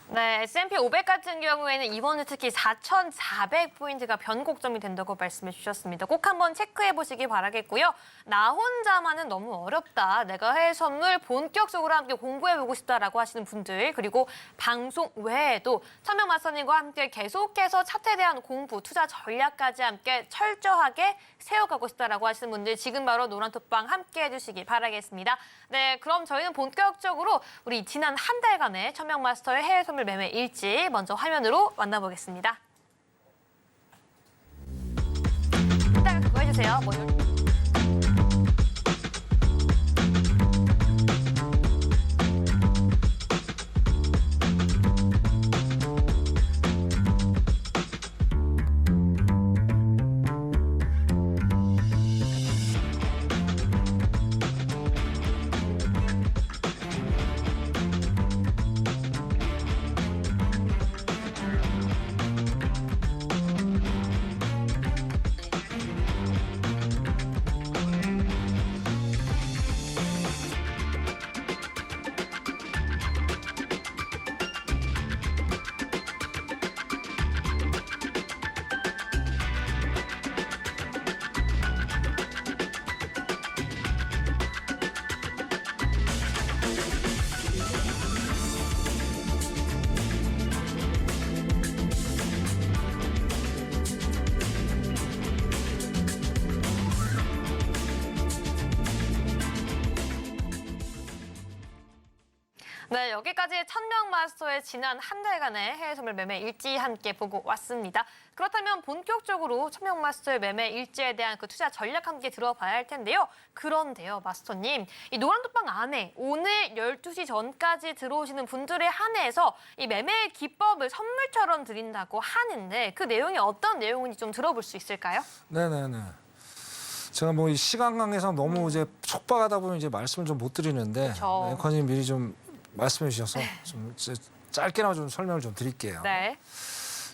네, S&P 500 같은 경우에는 이번에 특히 4,400포인트가 변곡점이 된다고 말씀해 주셨습니다. 꼭 한번 체크해 보시기 바라겠고요. 나 혼자만은 너무 어렵다. 내가 해외 선물 본격적으로 함께 공부해 보고 싶다라고 하시는 분들 그리고 방송 외에도 천명 마스터님과 함께 계속해서 차트에 대한 공부, 투자 전략까지 함께 철저하게 세워가고 싶다라고 하시는 분들 지금 바로 노란톡방 함께 해주시기 바라겠습니다. 네, 그럼 저희는 본격적으로 우리 지난 한 달간의 천명 마스터의 해외 선물 매매 일지 먼저 화면으로 만나보겠습니다. 이따가 그거 해주세요. 네, 여기까지 천명 마스터의 지난 한 달간의 해외 선물 매매 일지 함께 보고 왔습니다. 그렇다면 본격적으로 천명 마스터의 매매 일지에 대한 그 투자 전략 함께 들어봐야 할 텐데요. 그런데요, 마스터님, 이 노란톡방 안에 오늘 12시 전까지 들어오시는 분들에 한해서 이 매매 기법을 선물처럼 드린다고 하는데 그 내용이 어떤 내용인지 좀 들어볼 수 있을까요? 네네네. 제가 뭐 이 시간 관계상 너무 이제 촉박하다 보면 이제 말씀을 좀 못 드리는데 그쵸. 앵커님 미리 좀 말씀해 주셔서 좀 짧게나마 좀 설명을 좀 드릴게요. 네.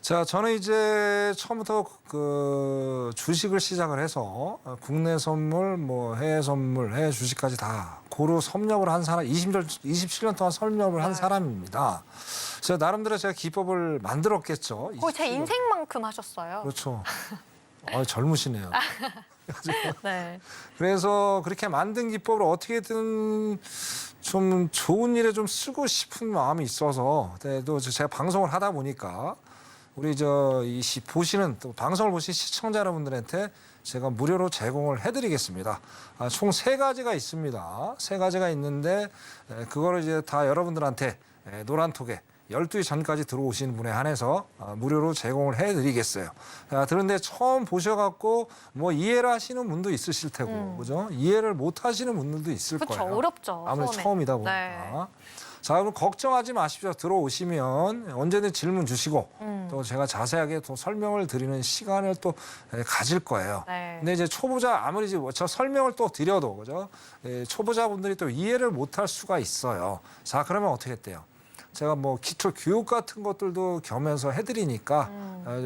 자, 저는 이제 처음부터 그 주식을 시작을 해서 국내 선물, 뭐 해외 선물, 해외 주식까지 다 고루 섭렵을 한 사람, 27년 동안 섭렵을 한 네. 사람입니다. 그래서 나름대로 제가 기법을 만들었겠죠. 거의 제 27년. 인생만큼 하셨어요. 그렇죠. 젊으시네요. 네. 그래서 그렇게 만든 기법을 어떻게든 좀 좋은 일에 좀 쓰고 싶은 마음이 있어서 또 제가 방송을 하다 보니까 우리 보시는 또 방송을 보신 시청자 여러분들한테 제가 무료로 제공을 해드리겠습니다. 총 3가지가 있습니다. 3가지가 있는데 그거를 이제 다 여러분들한테 노란톡에 12시 전까지 들어오신 분에 한해서 무료로 제공을 해드리겠어요. 그런데 처음 보셔갖고 뭐 이해를 하시는 분도 있으실 테고, 그죠? 이해를 못 하시는 분들도 있을 그렇죠. 거예요. 어렵죠. 아무래도 처음에. 처음이다 보니까. 네. 자, 그럼 걱정하지 마십시오. 들어오시면 언제든 질문 주시고 또 제가 자세하게 또 설명을 드리는 시간을 또 가질 거예요. 네. 근데 이제 초보자 아무리 저 설명을 또 드려도 그죠? 초보자분들이 또 이해를 못할 수가 있어요. 자, 그러면 어떻게 했대요? 제가 뭐 기초 교육 같은 것들도 겸해서 해드리니까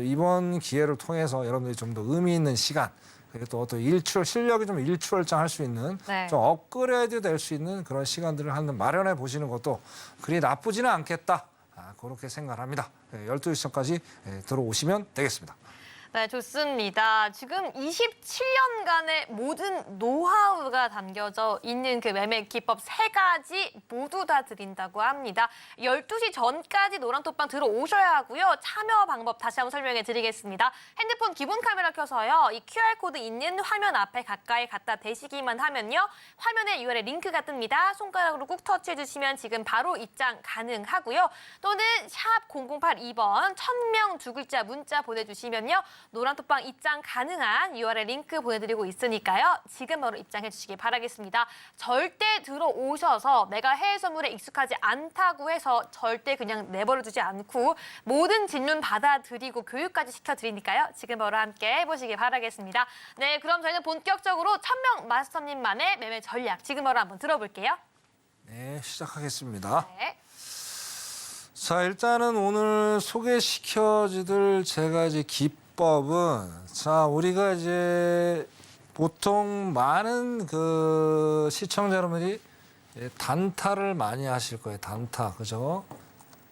이번 기회를 통해서 여러분들이 좀 더 의미 있는 시간 그리고 또 실력이 좀 일취월장할 수 있는 네. 좀 업그레이드 될 수 있는 그런 시간들을 마련해 보시는 것도 그리 나쁘지는 않겠다. 그렇게 생각합니다. 12시 전까지 들어오시면 되겠습니다. 네, 좋습니다. 지금 27년간의 모든 노하우가 담겨져 있는 그 매매 기법 3가지 모두 다 드린다고 합니다. 12시 전까지 노란톡방 들어오셔야 하고요. 참여 방법 다시 한번 설명해 드리겠습니다. 핸드폰 기본 카메라 켜서요. 이 QR코드 있는 화면 앞에 가까이 갖다 대시기만 하면요. 화면에 URL 링크가 뜹니다. 손가락으로 꾹 터치해 주시면 지금 바로 입장 가능하고요. 또는 샵 0082번 1000명 2글자 문자 보내주시면요. 노란톡방 입장 가능한 URL 링크 보내드리고 있으니까요. 지금 바로 입장해 주시기 바라겠습니다. 절대 들어오셔서 내가 해외 선물에 익숙하지 않다고 해서 절대 그냥 내버려 두지 않고 모든 질문 받아드리고 교육까지 시켜드리니까요. 지금 바로 함께 해보시기 바라겠습니다. 네, 그럼 저희는 본격적으로 1000명 마스터님만의 매매 전략 지금 바로 한번 들어볼게요. 네, 시작하겠습니다. 네. 자, 일단은 오늘 소개시켜드릴 제가 이제 기법은 자, 우리가 이제 보통 많은 그 시청자 여러분들이 단타를 많이 하실 거예요. 단타, 그죠?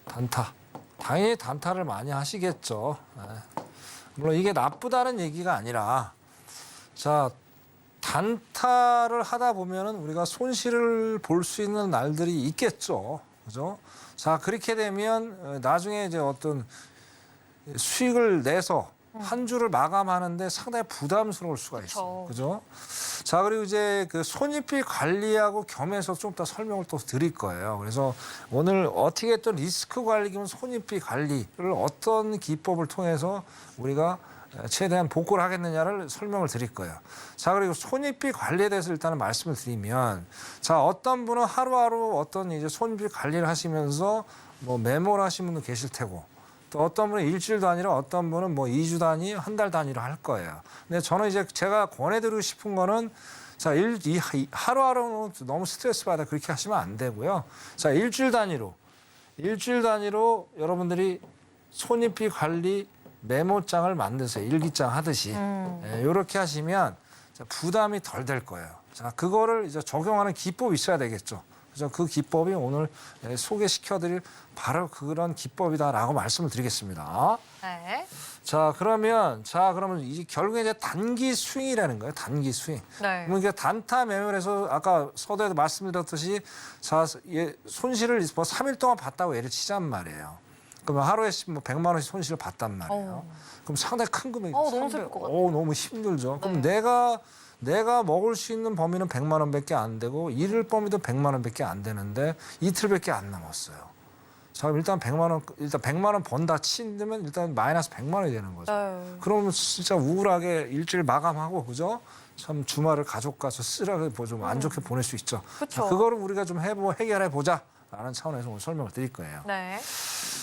단타. 당연히 단타를 많이 하시겠죠. 물론 이게 나쁘다는 얘기가 아니라 자, 단타를 하다 보면은 우리가 손실을 볼 수 있는 날들이 있겠죠. 그죠? 자, 그렇게 되면 나중에 이제 어떤 수익을 내서 한 주를 마감하는데 상당히 부담스러울 수가 있어요. 그죠? 자, 그리고 이제 그 손익비 관리하고 겸해서 좀 더 설명을 또 드릴 거예요. 그래서 오늘 어떻게 또 리스크 관리 겸 손익비 관리를 어떤 기법을 통해서 우리가 최대한 복구를 하겠느냐를 설명을 드릴 거예요. 자, 그리고 손익비 관리에 대해서 일단은 말씀을 드리면, 자, 어떤 분은 하루하루 어떤 이제 손익비 관리를 하시면서 뭐 메모를 하신 분도 계실 테고, 또 어떤 분은 일주일 단위로, 어떤 분은 뭐 2주 단위, 한 달 단위로 할 거예요. 근데 저는 이제 제가 권해드리고 싶은 거는 자, 하루하루 너무 스트레스 받아 그렇게 하시면 안 되고요. 자, 일주일 단위로 여러분들이 손익비 관리 메모장을 만드세요. 일기장 하듯이. 이렇게 하시면 부담이 덜 될 거예요. 자, 그거를 이제 적용하는 기법이 있어야 되겠죠. 그래서 그 기법이 오늘 소개시켜드릴 바로 그런 기법이다라고 말씀을 드리겠습니다. 네. 그러면 이제 결국에 이제 단기 스윙이라는 거예요. 단기 스윙. 네. 그러니까 단타 매매에서 아까 서두에도 말씀드렸듯이 자, 손실을 뭐 3일 동안 봤다고 예를 치잔 말이에요. 그러면 하루에 뭐 100만 원씩 손실을 봤단 말이에요. 그럼 상당히 큰 금액이죠. 너무 슬플 것 같아요. 너무 힘들죠. 그럼 네. 내가 먹을 수 있는 범위는 100만 원밖에 안 되고 잃을 범위도 100만 원밖에 안 되는데 이틀밖에 안 남았어요. 자, 그럼 일단 100만 원 번다 친다면 일단 마이너스 100만 원이 되는 거죠. 네. 그러면 진짜 우울하게 일주일 마감하고 그죠? 참 주말을 가족과 쓰라고 좀 안 좋게 보낼 수 있죠. 그쵸. 자, 그거를 우리가 좀 해결해 보자라는 차원에서 오늘 설명을 드릴 거예요. 네.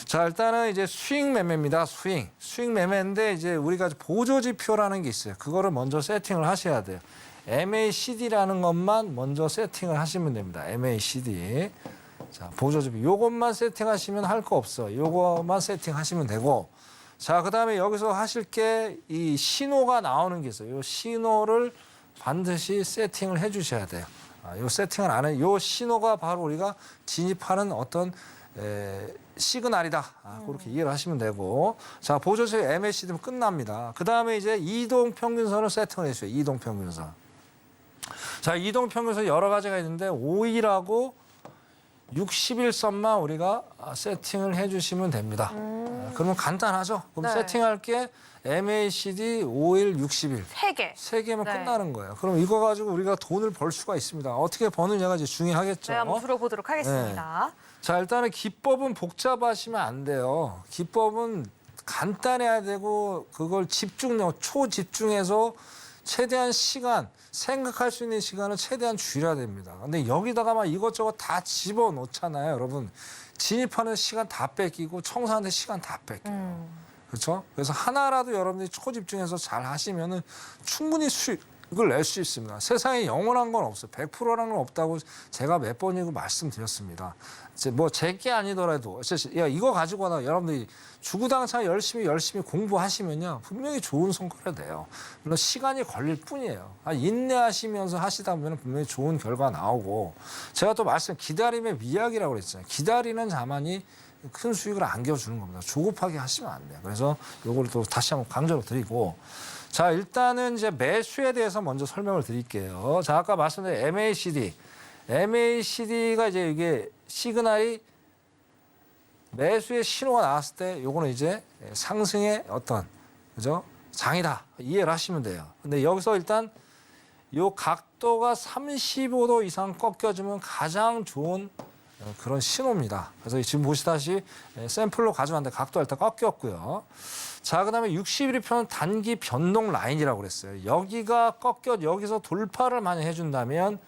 자, 일단은 이제 수익 매매입니다. 수익 매매인데 이제 우리가 보조 지표라는 게 있어요. 그거를 먼저 세팅을 하셔야 돼요. MACD라는 것만 먼저 세팅을 하시면 됩니다. MACD. 자, 보조 지표. 요것만 세팅하시면 할 거 없어. 요것만 세팅하시면 되고. 자, 그다음에 여기서 하실 게 이 신호가 나오는 게 있어요. 이 신호를 반드시 세팅을 해 주셔야 돼요. 이 세팅을 안 해. 이 신호가 바로 우리가 진입하는 어떤 시그널이다. 그렇게 이해를 하시면 되고. 자, 보조체 MACD면 끝납니다. 그다음에 이제 이동 평균선을 세팅을 해 주세요. 이동 평균선. 자, 이동 평균선 여러 가지가 있는데 5일하고 60일선만 우리가 세팅을 해주시면 됩니다. 그러면 간단하죠. 그럼 네. 세팅할 게 MACD 5일, 60일. 3개. 세 개면 네. 끝나는 거예요. 그럼 이거 가지고 우리가 돈을 벌 수가 있습니다. 어떻게 버느냐가 이제 중요하겠죠. 네, 한번 들어보도록 하겠습니다. 자, 일단은 기법은 복잡하시면 안 돼요. 기법은 간단해야 되고 그걸 초집중해서 최대한 시간, 생각할 수 있는 시간을 최대한 줄여야 됩니다. 근데 여기다가 막 이것저것 다 집어넣잖아요, 여러분. 진입하는 시간 다 뺏기고 청소하는 시간 다 뺏겨요. 그렇죠? 그래서 하나라도 여러분들이 초집중해서 잘 하시면은 충분히 수익을 낼 수 있습니다. 세상에 영원한 건 없어요. 100%라는 건 없다고 제가 몇 번이고 말씀드렸습니다. 뭐 제게 아니더라도 야, 이거 가지고 나 여러분들이 주구장창 열심히 공부하시면요 분명히 좋은 성과를 내요. 물론 시간이 걸릴 뿐이에요. 인내하시면서 하시다 보면 분명히 좋은 결과 나오고 제가 또 기다림의 미학이라고 그랬잖아요. 기다리는 자만이 큰 수익을 안겨주는 겁니다. 조급하게 하시면 안 돼요. 그래서 요걸 또 다시 한번 강조를 드리고 자 일단은 이제 매수에 대해서 먼저 설명을 드릴게요. 자 아까 말씀드린 MACD가 이제 이게 시그널이 매수의 신호가 나왔을 때 요거는 이제 상승의 어떤 그죠 장이다 이해를 하시면 돼요. 근데 여기서 일단 요 각도가 35도 이상 꺾여주면 가장 좋은 그런 신호입니다. 그래서 지금 보시다시피 샘플로 가져왔는데 각도가 일단 꺾였고요. 자, 그다음에 60일 편 단기 변동 라인이라고 그랬어요. 여기가 여기서 돌파를 많이 해준다면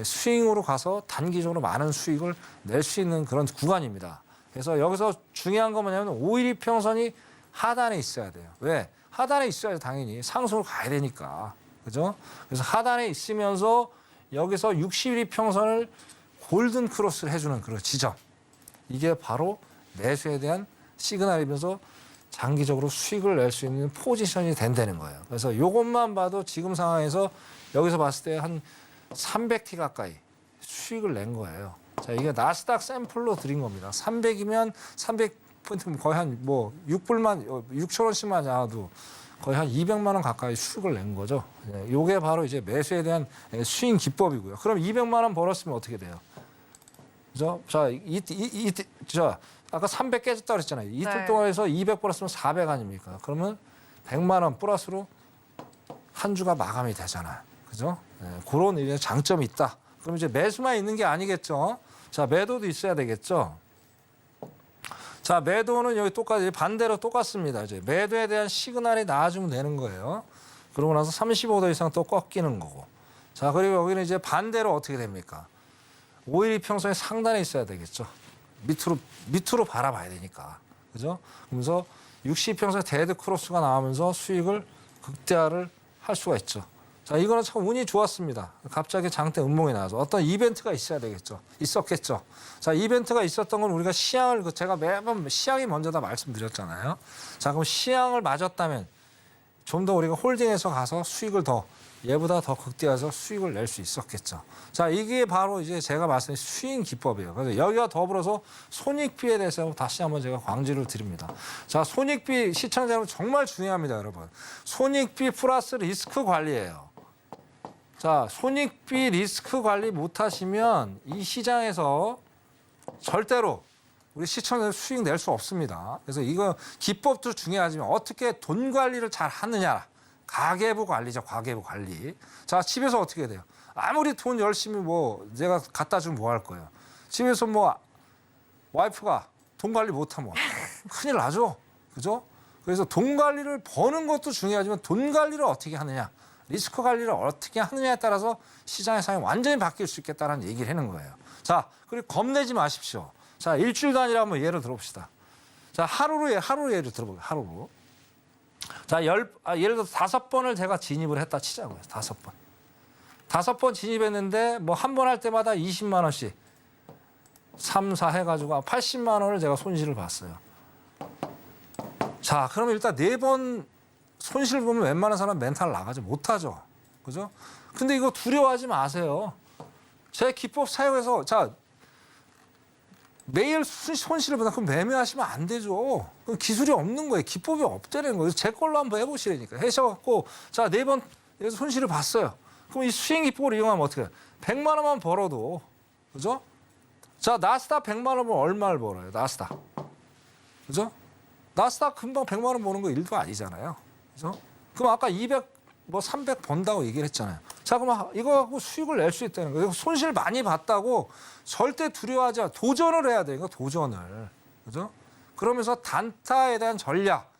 스윙으로 가서 단기적으로 많은 수익을 낼 수 있는 그런 구간입니다. 그래서 여기서 중요한 건 뭐냐면 5일 이평선이 하단에 있어야 돼요. 왜? 하단에 있어야 당연히 상승으로 가야 되니까. 그죠? 그래서 하단에 있으면서 여기서 60일 이평선을 골든 크로스를 해주는 그런 지점. 이게 바로 매수에 대한 시그널이면서 장기적으로 수익을 낼 수 있는 포지션이 된다는 거예요. 그래서 이것만 봐도 지금 상황에서 여기서 봤을 때 한 300T 가까이 수익을 낸 거예요. 자, 이게 나스닥 샘플로 드린 겁니다. 300이면 300포인트 거의 한 뭐 6,000원씩만 나와도 거의 한 200만 원 가까이 수익을 낸 거죠. 이게 바로 이제 매수에 대한 수익 기법이고요. 그럼 200만 원 벌었으면 어떻게 돼요? 그죠? 자, 자, 아까 300 깨졌다 그랬잖아요. 이틀 네. 동안 해서 200 벌었으면 400 아닙니까? 그러면 100만 원 플러스로 한 주가 마감이 되잖아요. 그죠? 그런 이제 장점이 있다. 그럼 이제 매수만 있는 게 아니겠죠? 자, 매도도 있어야 되겠죠? 자, 매도는 여기 똑같이 반대로 똑같습니다. 이제 매도에 대한 시그널이 나와주면 되는 거예요. 그러고 나서 35도 이상 또 꺾이는 거고. 자, 그리고 여기는 이제 반대로 어떻게 됩니까? 5일 이평선이 상단에 있어야 되겠죠. 밑으로 바라봐야 되니까. 그죠? 그러면서 60평선 데드 크로스가 나오면서 수익을 극대화를 할 수가 있죠. 자, 이거는 참 운이 좋았습니다. 갑자기 장대 음봉이 나와서 어떤 이벤트가 있어야 되겠죠. 있었겠죠. 자, 이벤트가 있었던 건 우리가 시향을 제가 매번 시향이 먼저다 말씀드렸잖아요. 자, 그럼 시향을 맞았다면 좀 더 우리가 홀딩해서 가서 수익을 더 얘보다 더 극대화해서 수익을 낼 수 있었겠죠. 자, 이게 바로 이제 제가 말씀드린 수익 기법이에요. 그래서 여기와 더불어서 손익비에 대해서 다시 한번 제가 강조를 드립니다. 자, 손익비 시청자 여러분 정말 중요합니다, 여러분. 손익비 플러스 리스크 관리예요. 자, 손익비 리스크 관리 못 하시면 이 시장에서 절대로 우리 시청자 수익 낼 수 없습니다. 그래서 이거 기법도 중요하지만 어떻게 돈 관리를 잘 하느냐. 가계부 관리죠, 가계부 관리. 자, 집에서 어떻게 해야 돼요? 아무리 돈 열심히 뭐 내가 갖다 주면 뭐 할 거예요? 집에서 뭐 와이프가 돈 관리 못하면 큰일 나죠, 그죠? 그래서 돈 관리를 버는 것도 중요하지만 돈 관리를 어떻게 하느냐, 리스크 관리를 어떻게 하느냐에 따라서 시장의 상황이 완전히 바뀔 수 있겠다는 얘기를 하는 거예요. 자, 그리고 겁내지 마십시오. 자, 일주일 단위로 한번 예를 들어봅시다. 자, 하루 예를 들어볼게요. 하루로. 자, 예를 들어서 5번을 제가 진입을 했다 치자고요. 5번. 5번 진입했는데 뭐 한 번 할 때마다 20만 원씩 3, 4 해가지고 80만 원을 제가 손실을 봤어요. 자, 그러면 일단 4번 손실 보면 웬만한 사람 멘탈 나가지 못하죠. 그죠? 근데 이거 두려워하지 마세요. 제 기법 사용해서 자 매일 손실을 보다 그럼 매매하시면 안 되죠. 그건 기술이 없는 거예요. 기법이 없다는 거예요. 제 걸로 한번 해보시라니까. 해셔갖고 자 4번 여기서 손실을 봤어요. 그럼 이 수익 기법을 이용하면 어떻게 해요? 100만 원만 벌어도 그죠? 자 나스닥 100만 원 벌면 얼마를 벌어요? 나스닥. 그죠? 나스닥 금방 100만 원 버는 거 일도 아니잖아요. 그죠? 그럼 아까 200, 300 번다고 얘기를 했잖아요. 자, 그럼 이거 갖고 수익을 낼 수 있다는 거예요. 손실 많이 봤다고 절대 두려워하지 않아. 도전을 해야 돼요. 도전을. 그죠? 그러면서 단타에 대한 전략,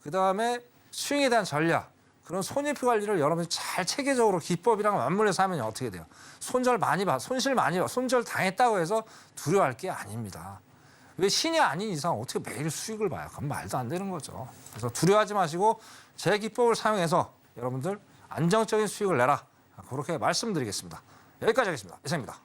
그 다음에 스윙에 대한 전략, 그런 손익 관리를 여러분이 잘 체계적으로 기법이랑 맞물려서 하면 어떻게 돼요? 손실 많이 손절 당했다고 해서 두려워할 게 아닙니다. 왜 신이 아닌 이상 어떻게 매일 수익을 봐요? 그건 말도 안 되는 거죠. 그래서 두려워하지 마시고 제 기법을 사용해서 여러분들 안정적인 수익을 내라. 그렇게 말씀드리겠습니다. 여기까지 하겠습니다. 이상입니다.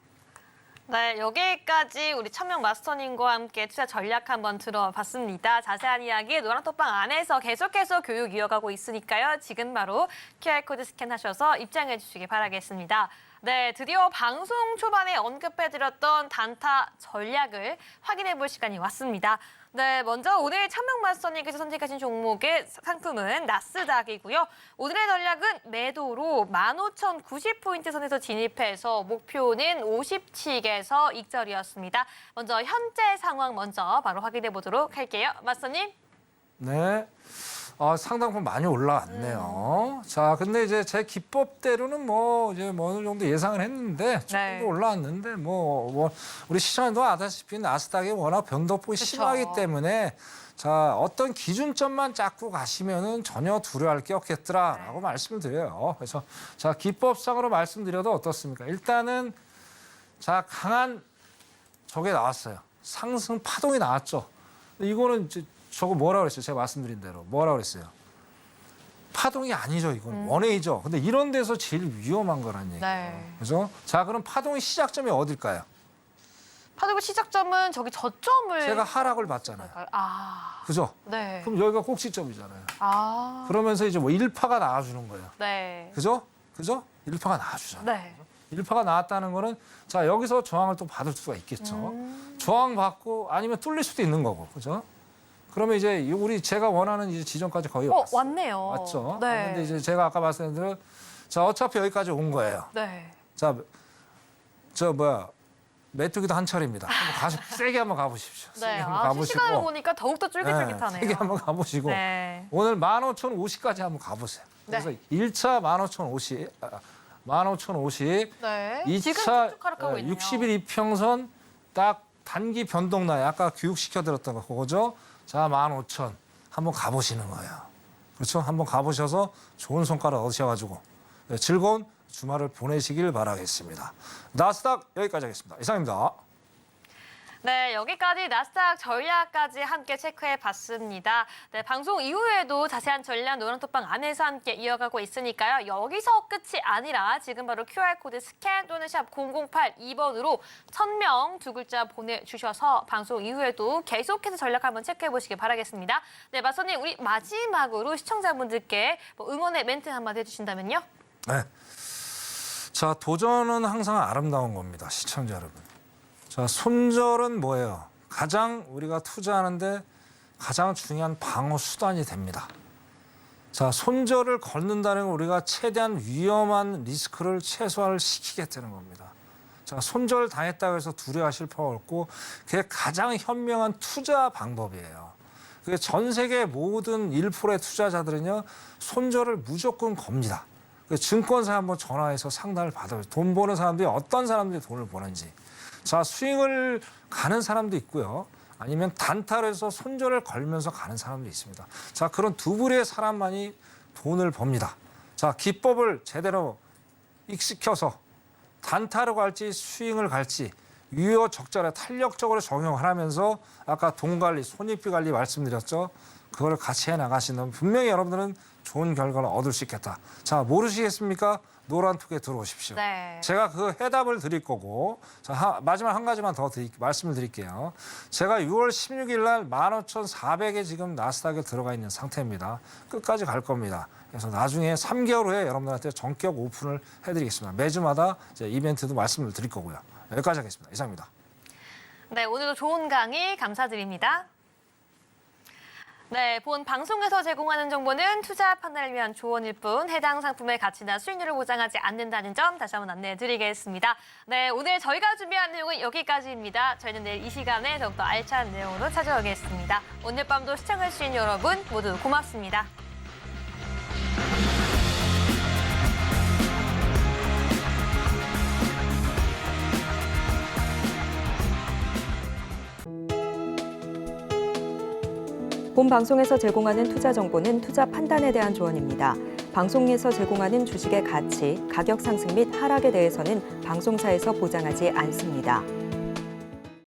네, 여기까지 우리 천명 마스터님과 함께 투자 전략 한번 들어봤습니다. 자세한 이야기 노란톡방 안에서 계속해서 교육 이어가고 있으니까요. 지금 바로 QR코드 스캔하셔서 입장해 주시기 바라겠습니다. 네, 드디어 방송 초반에 언급해드렸던 단타 전략을 확인해 볼 시간이 왔습니다. 네, 먼저 오늘 천명 마스터님께서 선택하신 종목의 상품은 나스닥이고요. 오늘의 전략은 매도로 15,090포인트 선에서 진입해서 목표는 50칙에서 익절이었습니다. 먼저 현재 상황 먼저 바로 확인해 보도록 할게요. 마스터님. 네. 상당품 많이 올라왔네요. 자, 근데 이제 제 기법대로는 이제 어느 정도 예상을 했는데 조금 네. 더 올라왔는데 우리 시청자도 아다시피 나스닥이 워낙 변동폭이 그쵸. 심하기 때문에 자, 어떤 기준점만 잡고 가시면은 전혀 두려워할 게 없겠더라라고 말씀을 드려요. 그래서 자, 기법상으로 말씀드려도 어떻습니까? 일단은 자, 강한 저게 나왔어요. 상승 파동이 나왔죠. 이거는 이제 저거 뭐라 그랬어요? 제가 말씀드린 대로. 뭐라 그랬어요? 파동이 아니죠, 이건. 원웨이죠. 근데 이런 데서 제일 위험한 거란 얘기예요. 네. 그죠? 자, 그럼 파동의 시작점이 어딜까요? 파도의 시작점은 저기 저점을 제가 하락을 봤잖아요. 그죠? 네. 그럼 여기가 꼭지점이잖아요. 그러면서 이제 1파가 나와주는 거예요. 네. 그죠? 그죠? 1파가 나와주잖아요. 네. 1파가 나왔다는 거는 자, 여기서 저항을 또 받을 수가 있겠죠. 저항 받고 아니면 뚫릴 수도 있는 거고. 그죠? 그러면 이제 제가 원하는 이제 지점까지 거의 왔어요. 왔네요. 맞죠? 네. 근데 이제 제가 아까 말씀드린 대로 자, 어차피 여기까지 온 거예요. 네. 자, 메뚜기도 한철입니다. 한번 세게 한번 가보십시오. 세게 네. 한번 실시간으로 가보시고. 보니까 더욱더 쫄깃쫄깃하네요. 세게 한번 가보시고. 네. 오늘 15,050까지 한번 가보세요. 네. 그래서 1차 15,050, 15,050, 네. 2차 지금 쭉쭉 하락하고 있네요. 60일 이평선 딱 단기 변동라인 아까 교육시켜드렸던 거 그거죠? 자, 15,000 한번 가보시는 거예요. 그렇죠? 한번 가보셔서 좋은 성과를 얻으셔가지고 즐거운 주말을 보내시길 바라겠습니다. 나스닥 여기까지 하겠습니다. 이상입니다. 네, 여기까지 나스닥 전략까지 함께 체크해봤습니다. 네, 방송 이후에도 자세한 전략 노란톡방 안에서 함께 이어가고 있으니까요. 여기서 끝이 아니라 지금 바로 QR코드 스캔 또는 샵 0082번으로 1000명 두 글자 보내주셔서 방송 이후에도 계속해서 전략 한번 체크해보시길 바라겠습니다. 네, 마선님, 우리 마지막으로 시청자분들께 응원의 멘트 한마디 해주신다면요? 네. 자, 도전은 항상 아름다운 겁니다. 시청자 여러분. 자, 손절은 뭐예요? 가장 우리가 투자하는데 가장 중요한 방어 수단이 됩니다. 자, 손절을 걷는다는 건 우리가 최대한 위험한 리스크를 최소화를 시키겠다는 겁니다. 자, 손절 당했다고 해서 두려워하실 필요가 없고 그게 가장 현명한 투자 방법이에요. 그게 전 세계 모든 1%의 투자자들은요, 손절을 무조건 겁니다. 증권사에 한번 전화해서 상담을 받아요. 돈 버는 사람들이 어떤 사람들이 돈을 버는지. 자, 스윙을 가는 사람도 있고요. 아니면 단타를 해서 손절을 걸면서 가는 사람도 있습니다. 자, 그런 두 부류의 사람만이 돈을 법니다. 자, 기법을 제대로 익숙해서 단타로 갈지 스윙을 갈지 유효적절하게 탄력적으로 적용을 하면서 아까 돈 관리, 손익비 관리 말씀드렸죠. 그걸 같이 해나가신다면 분명히 여러분들은 좋은 결과를 얻을 수 있겠다. 자, 모르시겠습니까? 노란톡에 들어오십시오. 네. 제가 그 해답을 드릴 거고, 자, 마지막 한 가지만 더 말씀을 드릴게요. 제가 6월 16일 날 15,400에 지금 나스닥에 들어가 있는 상태입니다. 끝까지 갈 겁니다. 그래서 나중에 3개월 후에 여러분들한테 전격 오픈을 해드리겠습니다. 매주마다 이제 이벤트도 말씀을 드릴 거고요. 여기까지 하겠습니다. 이상입니다. 네, 오늘도 좋은 강의 감사드립니다. 네, 본 방송에서 제공하는 정보는 투자 판단을 위한 조언일 뿐 해당 상품의 가치나 수익률을 보장하지 않는다는 점 다시 한번 안내해 드리겠습니다. 네, 오늘 저희가 준비한 내용은 여기까지입니다. 저희는 내일 이 시간에 더욱더 알찬 내용으로 찾아오겠습니다. 오늘 밤도 시청해주신 여러분 모두 고맙습니다. 본 방송에서 제공하는 투자 정보는 투자 판단에 대한 조언입니다. 방송에서 제공하는 주식의 가치, 가격 상승 및 하락에 대해서는 방송사에서 보장하지 않습니다.